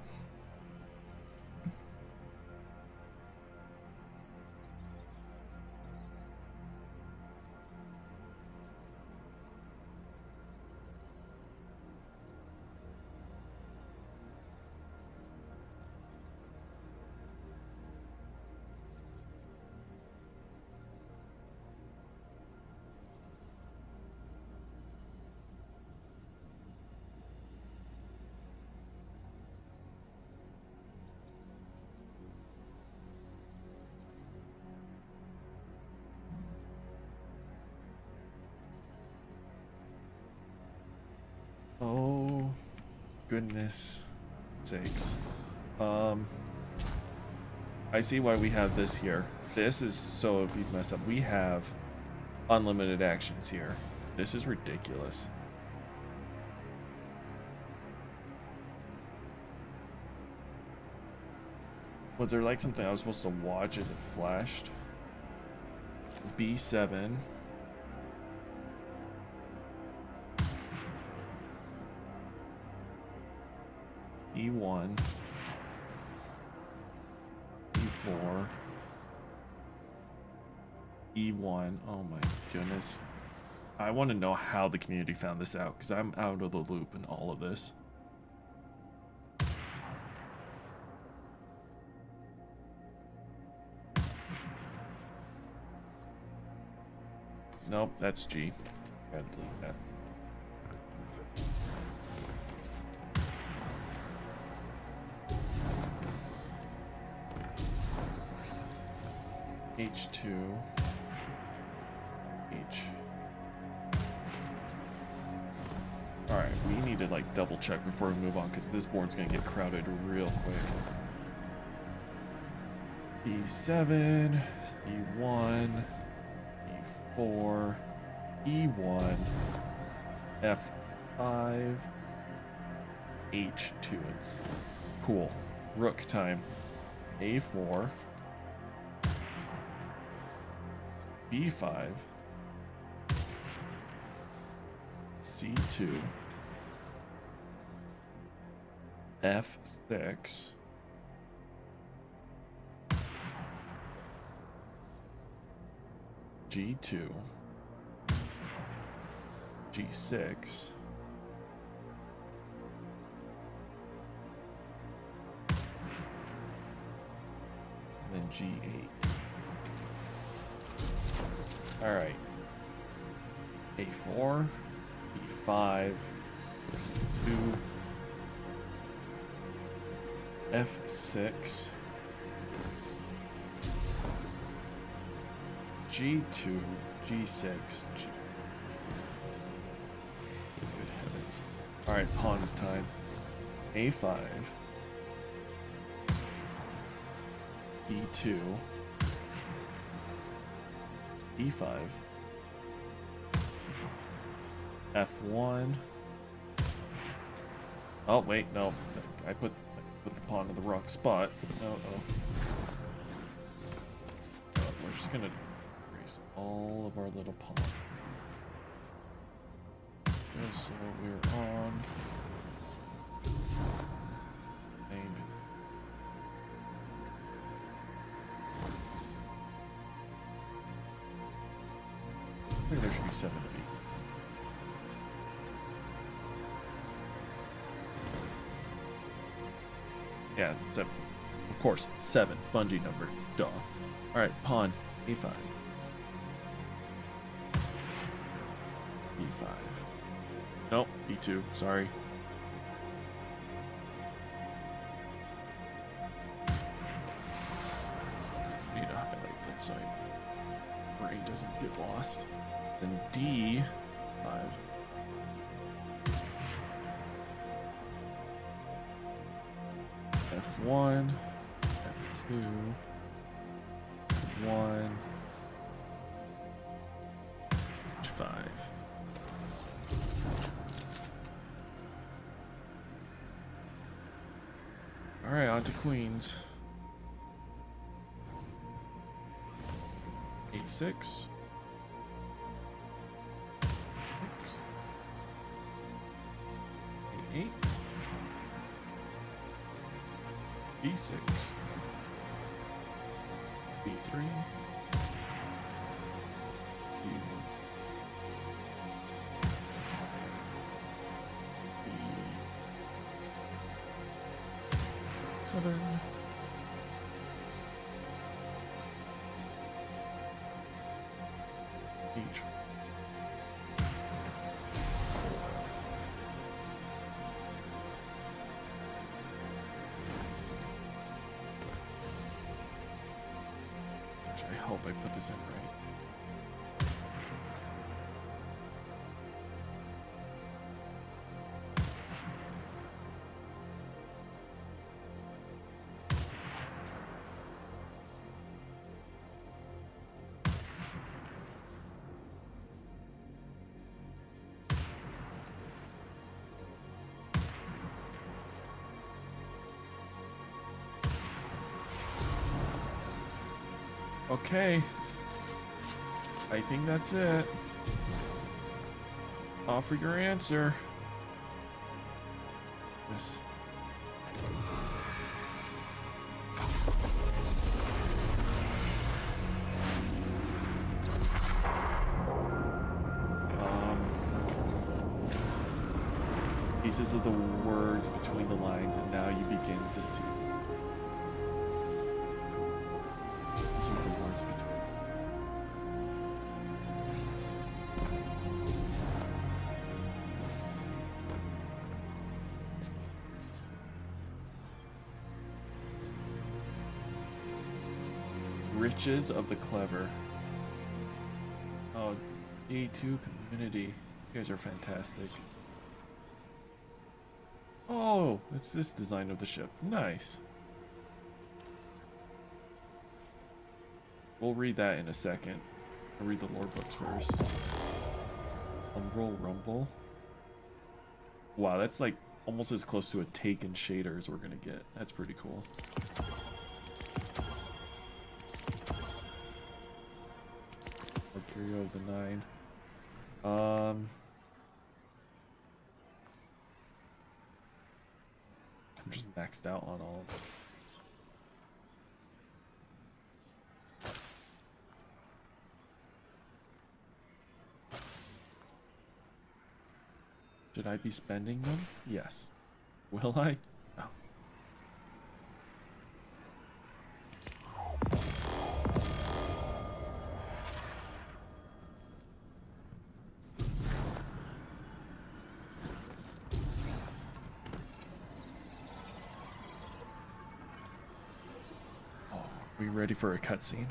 Oh, goodness sakes. I see why we have this here. This is so if you mess up. We have unlimited actions here. This is ridiculous. Was there like something I was supposed to watch as it flashed? B7. E1. E4. E1. Oh my goodness. I want to know how the community found this out, because I'm out of the loop in all of this. Nope, that's G. Gotta delete that. H2. H. Alright, we need to like double check before we move on, because this board's gonna get crowded real quick. E7, E1, E4, E1, F5, H2. It's cool. Rook time. A4, B5, C2, F6, G2, G6, and then G8. All right. A4, E5, C2, F6, G2, G6, G. Good heavens. All right, pawns time. A5, E2, E5, F1. Oh wait, no, I put the pawn in the wrong spot. We're just gonna erase all of our little pawns. Just so we're on. I think there should be 7 to be. Yeah, 7. Of course, 7. Bungee number. Duh. Alright, pawn. A5. B5. Nope, B2. Sorry. Need to highlight that so my brain doesn't get lost. Then D5. F1, F2, 1, H5. All right, on to queens. A6. A8. B6, B3, D1, B7, H. I hope I put this in right. Okay. I think that's it. Offer your answer. Yes. Pieces of the words between the lines, and now you begin to see. These are the words between. Riches of the clever. Oh, E2 community. You guys are fantastic. Oh, it's this design of the ship. Nice. We'll read that in a second. I'll read the lore books first. Umbral Rumble. Wow, that's like almost as close to a Taken shader as we're gonna get. That's pretty cool. Mercurio of the Nine. I'm just maxed out on all of them. Should I be spending them? Yes. Will I? No. Oh, are we ready for a cutscene?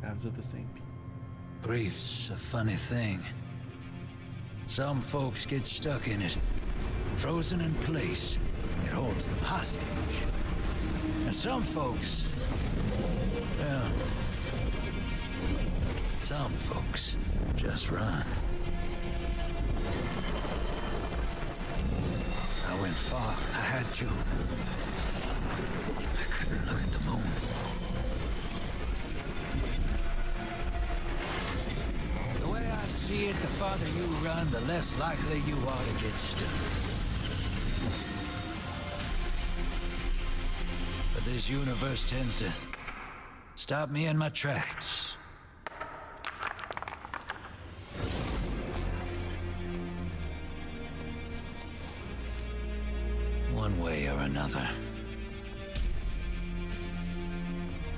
Halves of the same people. Grief's a funny thing. Some folks get stuck in it, frozen in place. It holds them hostage. And some folks, well, some folks just run. I went far. I had to. I couldn't look at the moon. The way I see it, the farther you run, the less likely you are to get stuck. But this universe tends to stop me in my tracks. One way or another.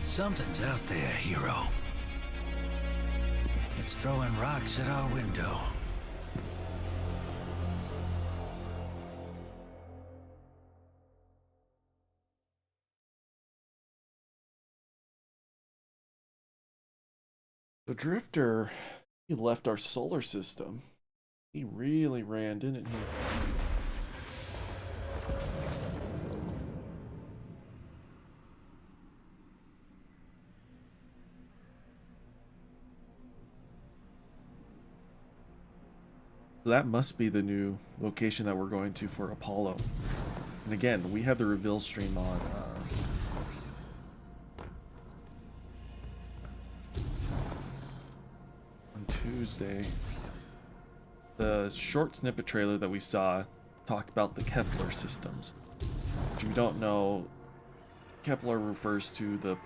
Something's out there, hero. It's throwing rocks at our window. The Drifter, he left our solar system. He really ran, didn't he? That must be the new location that we're going to for Apollo. And again, we have the reveal stream on Tuesday. The short snippet trailer that we saw talked about the Kepler systems. If you don't know, Kepler refers to the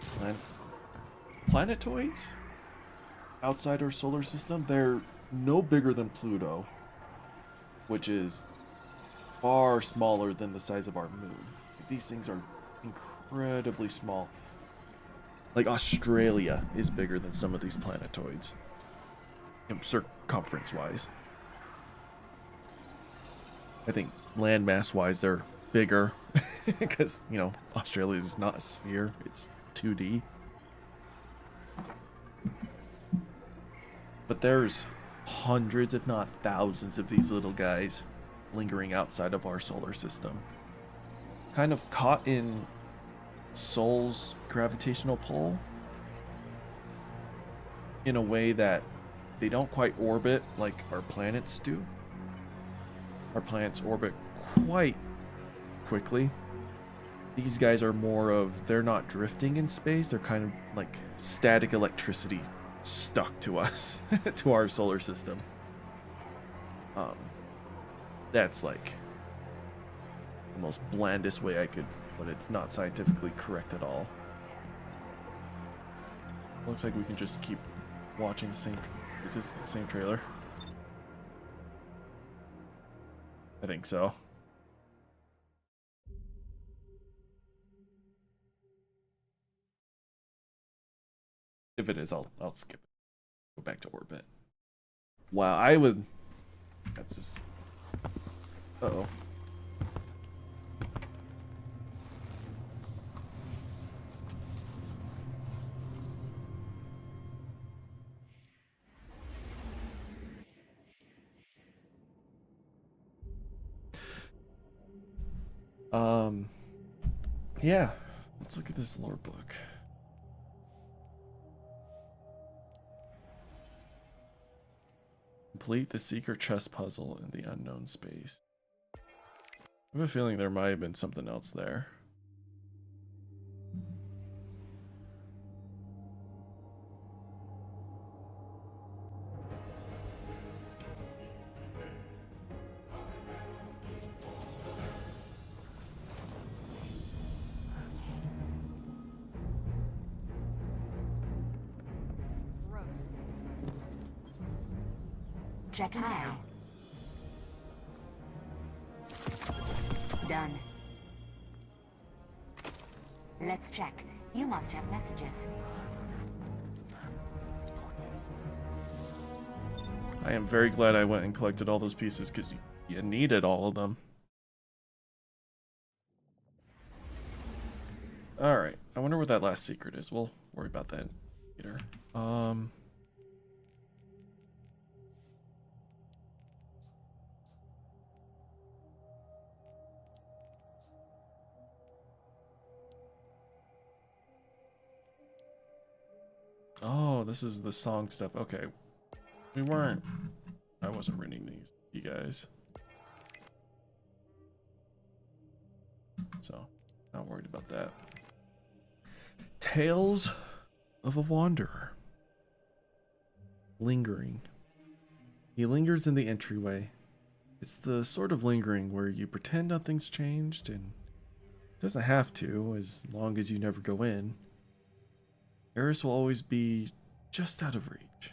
planetoids outside our solar system. They're no bigger than Pluto, which is far smaller than the size of our moon. These things are incredibly small. Like Australia is bigger than some of these planetoids, circumference-wise. I think landmass-wise they're bigger because, you know, Australia is not a sphere, it's 2D. But there's hundreds, if not thousands, of these little guys lingering outside of our solar system. Kind of caught in Sol's gravitational pull in a way that they don't quite orbit like our planets do. Our planets orbit quite quickly. These guys are more of, they're not drifting in space, they're kind of like static electricity stuck to us, to our solar system. That's like the most blandest way I could, but it's not scientifically correct at all. Looks like we can just keep watching the same. Is this the same trailer? I think so. If it is, I'll skip it. Go back to orbit. Wow, I would. That's just. Uh-oh. Yeah. Let's look at this lore book. Complete the secret chess puzzle in the unknown space. I have a feeling there might have been something else there. Check now. Done. Let's check. You must have messages. I am very glad I went and collected all those pieces because you needed all of them. Alright, I wonder what that last secret is. We'll worry about that later. Oh, this is the song stuff. Okay. I wasn't reading these, you guys. So, not worried about that. Tales of a Wanderer. Lingering. He lingers in the entryway. It's the sort of lingering where you pretend nothing's changed, and it doesn't have to, as long as you never go in. Eris will always be just out of reach.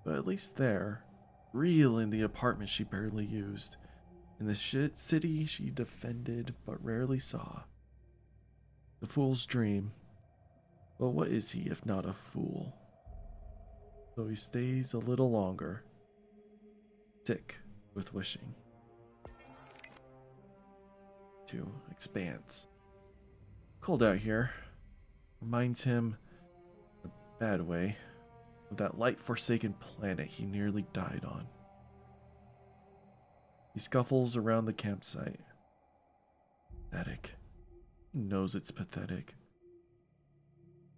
But at least there, real in the apartment she barely used, in the city she defended but rarely saw. The fool's dream. But what is he if not a fool? So he stays a little longer, sick with wishing. To expanse. Cold out here. Reminds him, in a bad way, of that light-forsaken planet he nearly died on. He scuffles around the campsite. Pathetic. He knows it's pathetic.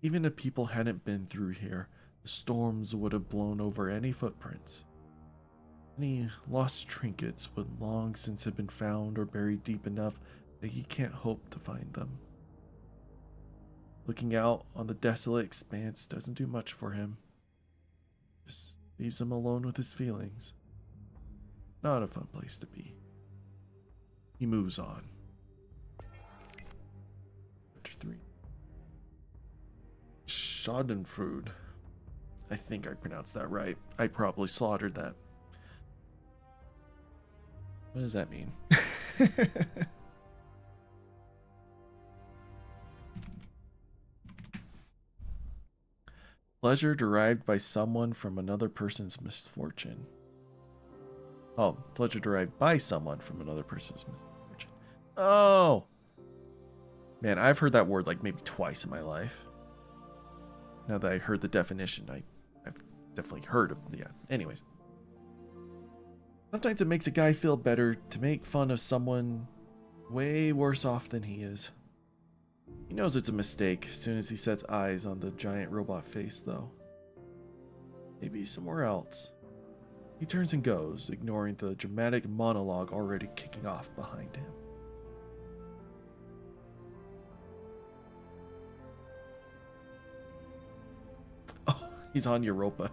Even if people hadn't been through here, the storms would have blown over any footprints. Any lost trinkets would long since have been found or buried deep enough that he can't hope to find them. Looking out on the desolate expanse doesn't do much for him. Just leaves him alone with his feelings. Not a fun place to be. He moves on. Chapter 3. Schadenfreude. I think I pronounced that right. I probably slaughtered that. What does that mean? Pleasure derived by someone from another person's misfortune. Oh, pleasure derived by someone from another person's misfortune. Oh! Man, I've heard that word like maybe twice in my life. Now that I heard the definition, I've definitely heard of, yeah. Anyways. Sometimes it makes a guy feel better to make fun of someone way worse off than he is. He knows it's a mistake as soon as he sets eyes on the giant robot face, though. Maybe somewhere else. He turns and goes, ignoring the dramatic monologue already kicking off behind him. Oh, he's on Europa.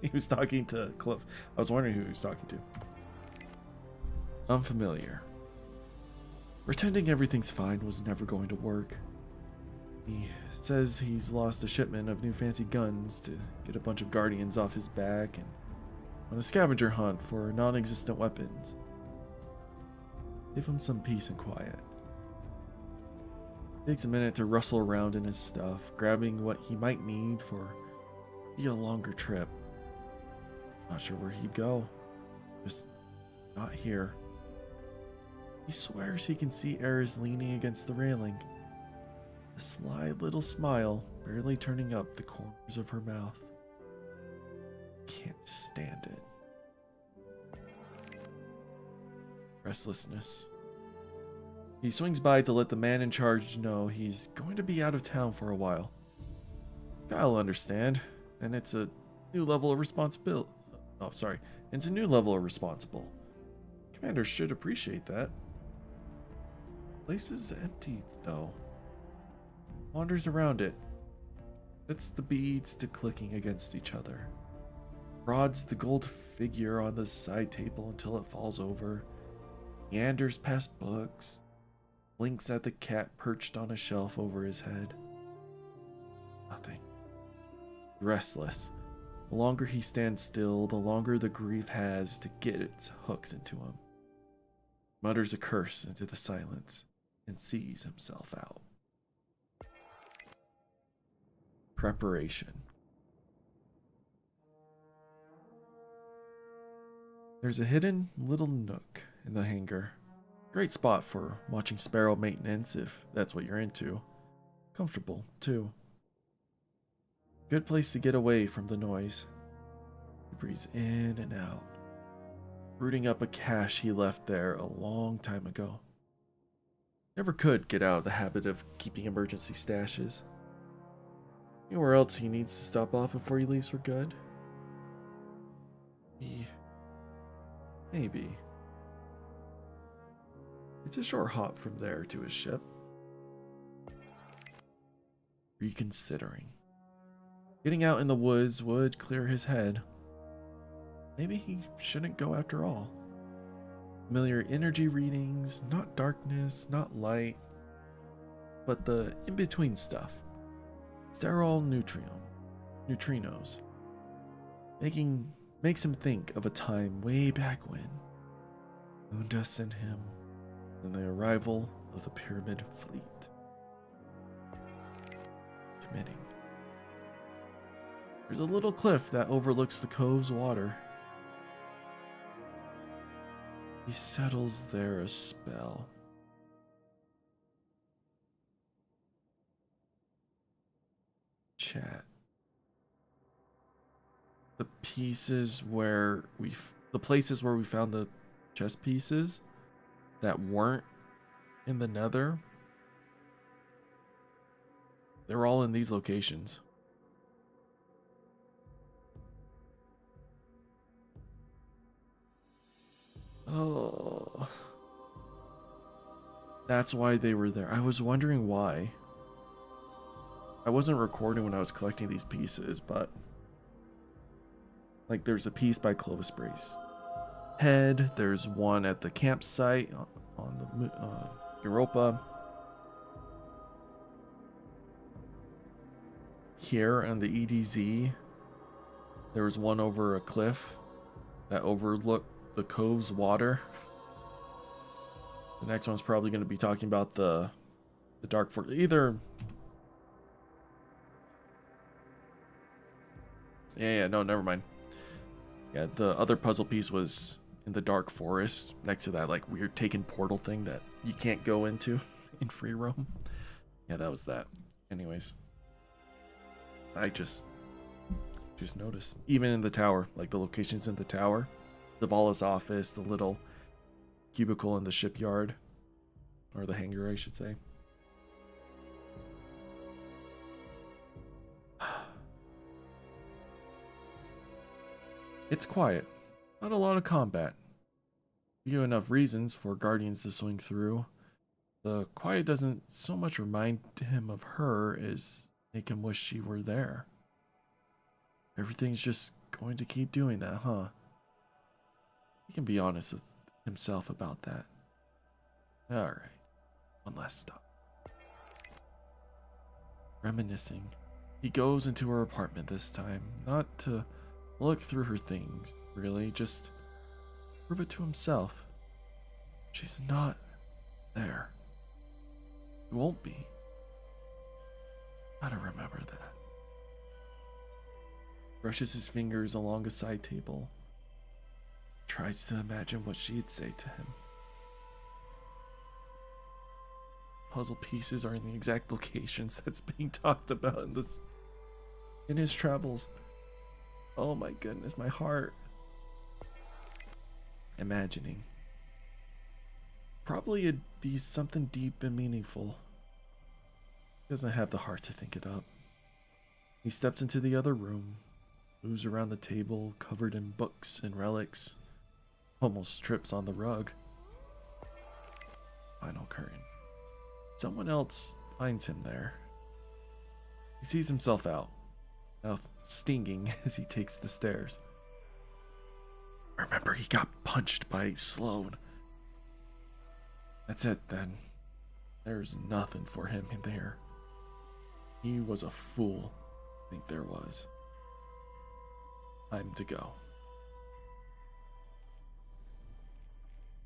He was talking to Cliff. I was wondering who he was talking to. Unfamiliar. Pretending everything's fine was never going to work. He says he's lost a shipment of new fancy guns to get a bunch of Guardians off his back and on a scavenger hunt for non-existent weapons. Give him some peace and quiet. Takes a minute to rustle around in his stuff, grabbing what he might need for a longer trip. Not sure where he'd go. Just not here. He swears he can see Eris leaning against the railing. A sly little smile barely turning up the corners of her mouth. Can't stand it. Restlessness. He swings by to let the man in charge know he's going to be out of town for a while. I'll understand, and it's a new level of responsibility. Oh, sorry. It's a new level of responsible. Commander should appreciate that. Place is empty, though. Wanders around it. Sets the beads to clicking against each other. Prods the gold figure on the side table until it falls over. Meanders past books. Blinks at the cat perched on a shelf over his head. Nothing. Restless. The longer he stands still, the longer the grief has to get its hooks into him. Mutters a curse into the silence and sees himself out. Preparation. There's a hidden little nook in the hangar. Great spot for watching Sparrow maintenance if that's what you're into. Comfortable, too. Good place to get away from the noise. He breathes in and out, rooting up a cache he left there a long time ago. Never could get out of the habit of keeping emergency stashes. Anywhere else he needs to stop off before he leaves for good? Maybe. It's a short hop from there to his ship. Reconsidering. Getting out in the woods would clear his head. Maybe he shouldn't go after all. Familiar energy readings, not darkness, not light, but the in-between stuff. Sterile neutrinos. Makes him think of a time way back when. Moondust sent him, and the arrival of the Pyramid Fleet. Committing. There's a little cliff that overlooks the cove's water. He settles there a spell. Chat. The places where we found the chess pieces that weren't in the Nether, they're all in these locations. Oh, that's why they were there. I was wondering why. I wasn't recording when I was collecting these pieces, but like there's a piece by Clovis Brace head. There's one at the campsite on the Europa. Here on the EDZ, there was one over a cliff that overlooked the cove's water. The next one's probably going to be talking about the Dark Forest. Either. Yeah, no, never mind. Yeah, the other puzzle piece was in the Dark Forest next to that like weird taken portal thing that you can't go into in free roam. Yeah, that was that. Anyways. I just noticed. Even in the tower, like the locations in the tower, Zavala's office, the little cubicle in the shipyard, or the hangar, I should say. It's quiet. Not a lot of combat. Few enough reasons for guardians to swing through. The quiet doesn't so much remind him of her as make him wish she were there. Everything's just going to keep doing that, huh? He can be honest with himself about that. Alright, one last stop. Reminiscing. He goes into her apartment this time, not to look through her things, really, just prove it to himself. She's not there. She won't be. Gotta remember that. Brushes his fingers along a side table. Tries to imagine what she'd say to him. Puzzle pieces are in the exact locations that's being talked about in his travels. Oh my goodness, my heart. Imagining. Probably it'd be something deep and meaningful. He doesn't have the heart to think it up. He steps into the other room, moves around the table covered in books and relics, almost trips on the rug. Final curtain. Someone else finds him there. He sees himself out, mouth stinging as he takes the stairs. Remember, he got punched by Sloane. That's it then. There's nothing for him in there. He was a fool, I think there was. Time to go.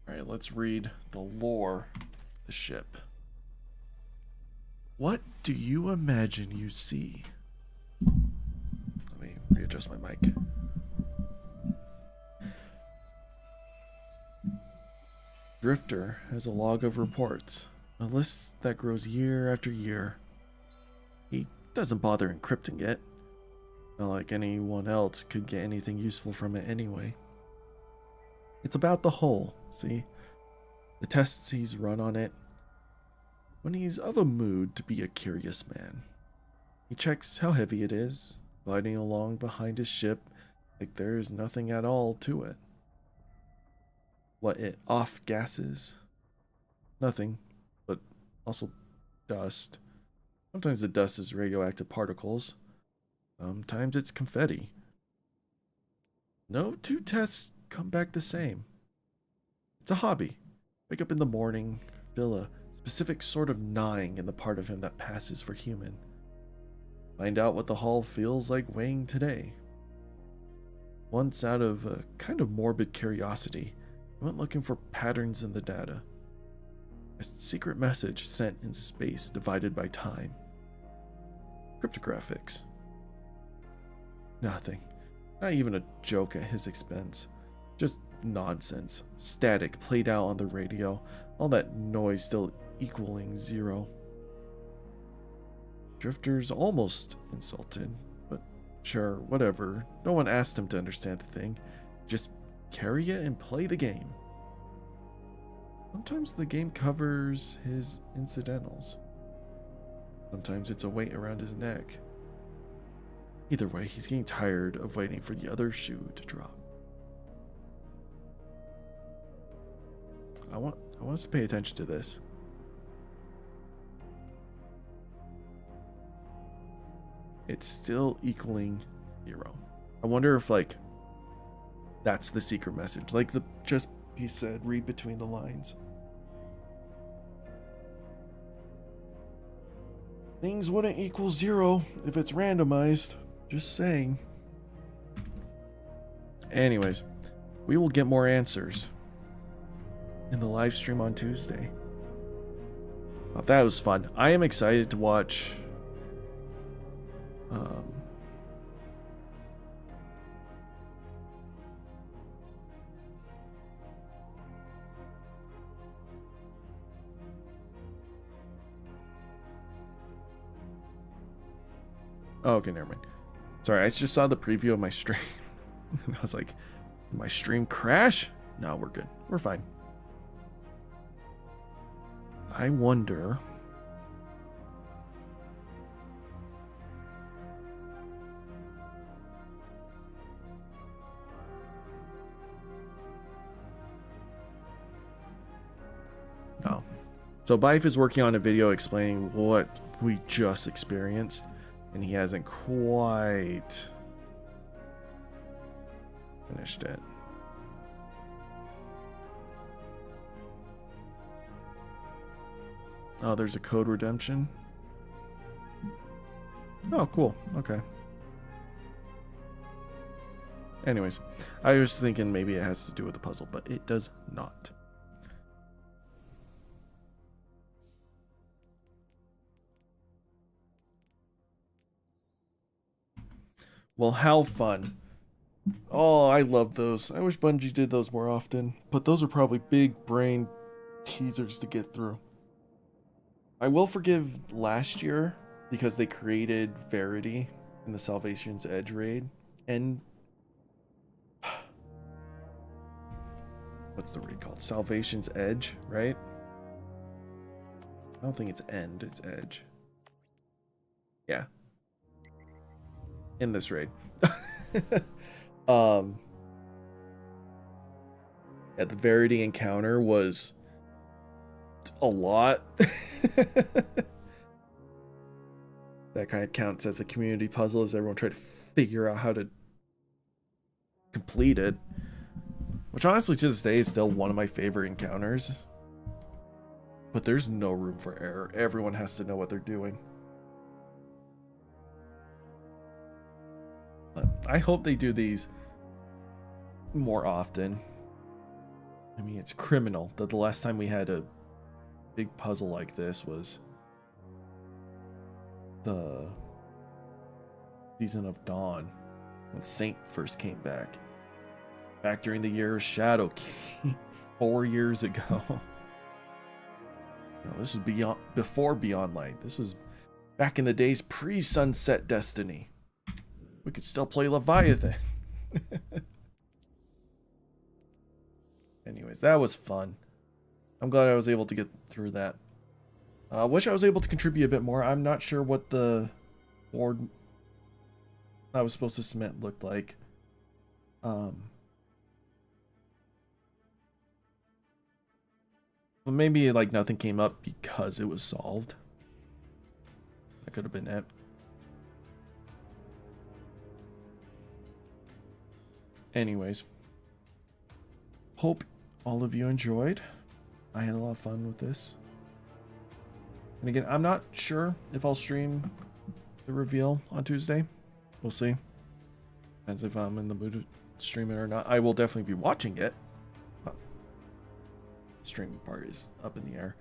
Alright, let's read the lore of the ship. What do you imagine you see? Let me readjust my mic. Drifter has a log of reports, a list that grows year after year. He doesn't bother encrypting it. Not like anyone else could get anything useful from it anyway. It's about the hull, see? The tests he's run on it. When he's of a mood to be a curious man, he checks how heavy it is, gliding along behind his ship like there's nothing at all to it. What it off gases? Nothing, but also dust. Sometimes the dust is radioactive particles. Sometimes it's confetti. No two tests come back the same. It's a hobby. Wake up in the morning, feel a specific sort of gnawing in the part of him that passes for human. Find out what the hull feels like weighing today. Once, out of a kind of morbid curiosity, he went looking for patterns in the data. A secret message sent in space divided by time. Cryptographics. Nothing. Not even a joke at his expense. Just nonsense. Static played out on the radio. All that noise still equaling zero. Drifter's almost insulted, but sure, whatever. No one asked him to understand the thing. Just carry it and play the game. Sometimes the game covers his incidentals. Sometimes it's a weight around his neck. Either way, he's getting tired of waiting for the other shoe to drop. I want us to pay attention to this. It's still equaling 0. I wonder if, like, that's the secret message. Like he said, read between the lines. Things wouldn't equal 0 if it's randomized. Just saying. Anyways, we will get more answers in the live stream on Tuesday. Thought that was fun. I am excited to watch Oh, okay, never mind. Sorry, I just saw the preview of my stream. And I was like, did my stream crash? No, we're good. We're fine. I wonder. Oh. So Bife is working on a video explaining what we just experienced, and he hasn't quite finished it. Oh, there's a code redemption. Oh, cool. Okay. Anyways, I was thinking maybe it has to do with the puzzle, but it does not. Well, how fun. Oh, I love those. I wish Bungie did those more often, but those are probably big brain teasers to get through. I will forgive last year because they created Verity in the Salvation's Edge raid. And what's the raid called? Salvation's Edge, right? I don't think it's End, it's Edge. Yeah. In this raid. Yeah, the Verity encounter was a lot. That kind of counts as a community puzzle as everyone tried to figure out how to complete it. Which honestly to this day is still one of my favorite encounters. But there's no room for error. Everyone has to know what they're doing. But I hope they do these more often. I mean, it's criminal that the last time we had a big puzzle like this was the Season of Dawn, when Saint first came back. Back during the year of Shadow came 4 years ago. No, this was before Beyond Light. This was back in the days pre-Sunset Destiny. We could still play Leviathan. Anyways, that was fun. I'm glad I was able to get through that. I wish I was able to contribute a bit more. I'm not sure what the board I was supposed to submit looked like. But maybe like nothing came up because it was solved. That could have been it. Anyways, hope all of you enjoyed. I had a lot of fun with this. And again, I'm not sure if I'll stream the reveal on Tuesday. We'll see. Depends if I'm in the mood to stream it or not. I will definitely be watching it. But the streaming part is up in the air.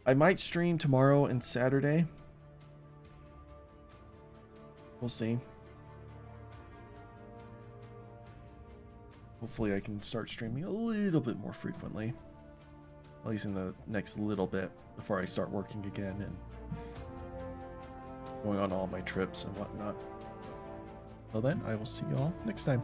I might stream tomorrow and Saturday. We'll see. Hopefully I can start streaming a little bit more frequently. At least in the next little bit before I start working again and going on all my trips and whatnot. Well then, I will see you all next time.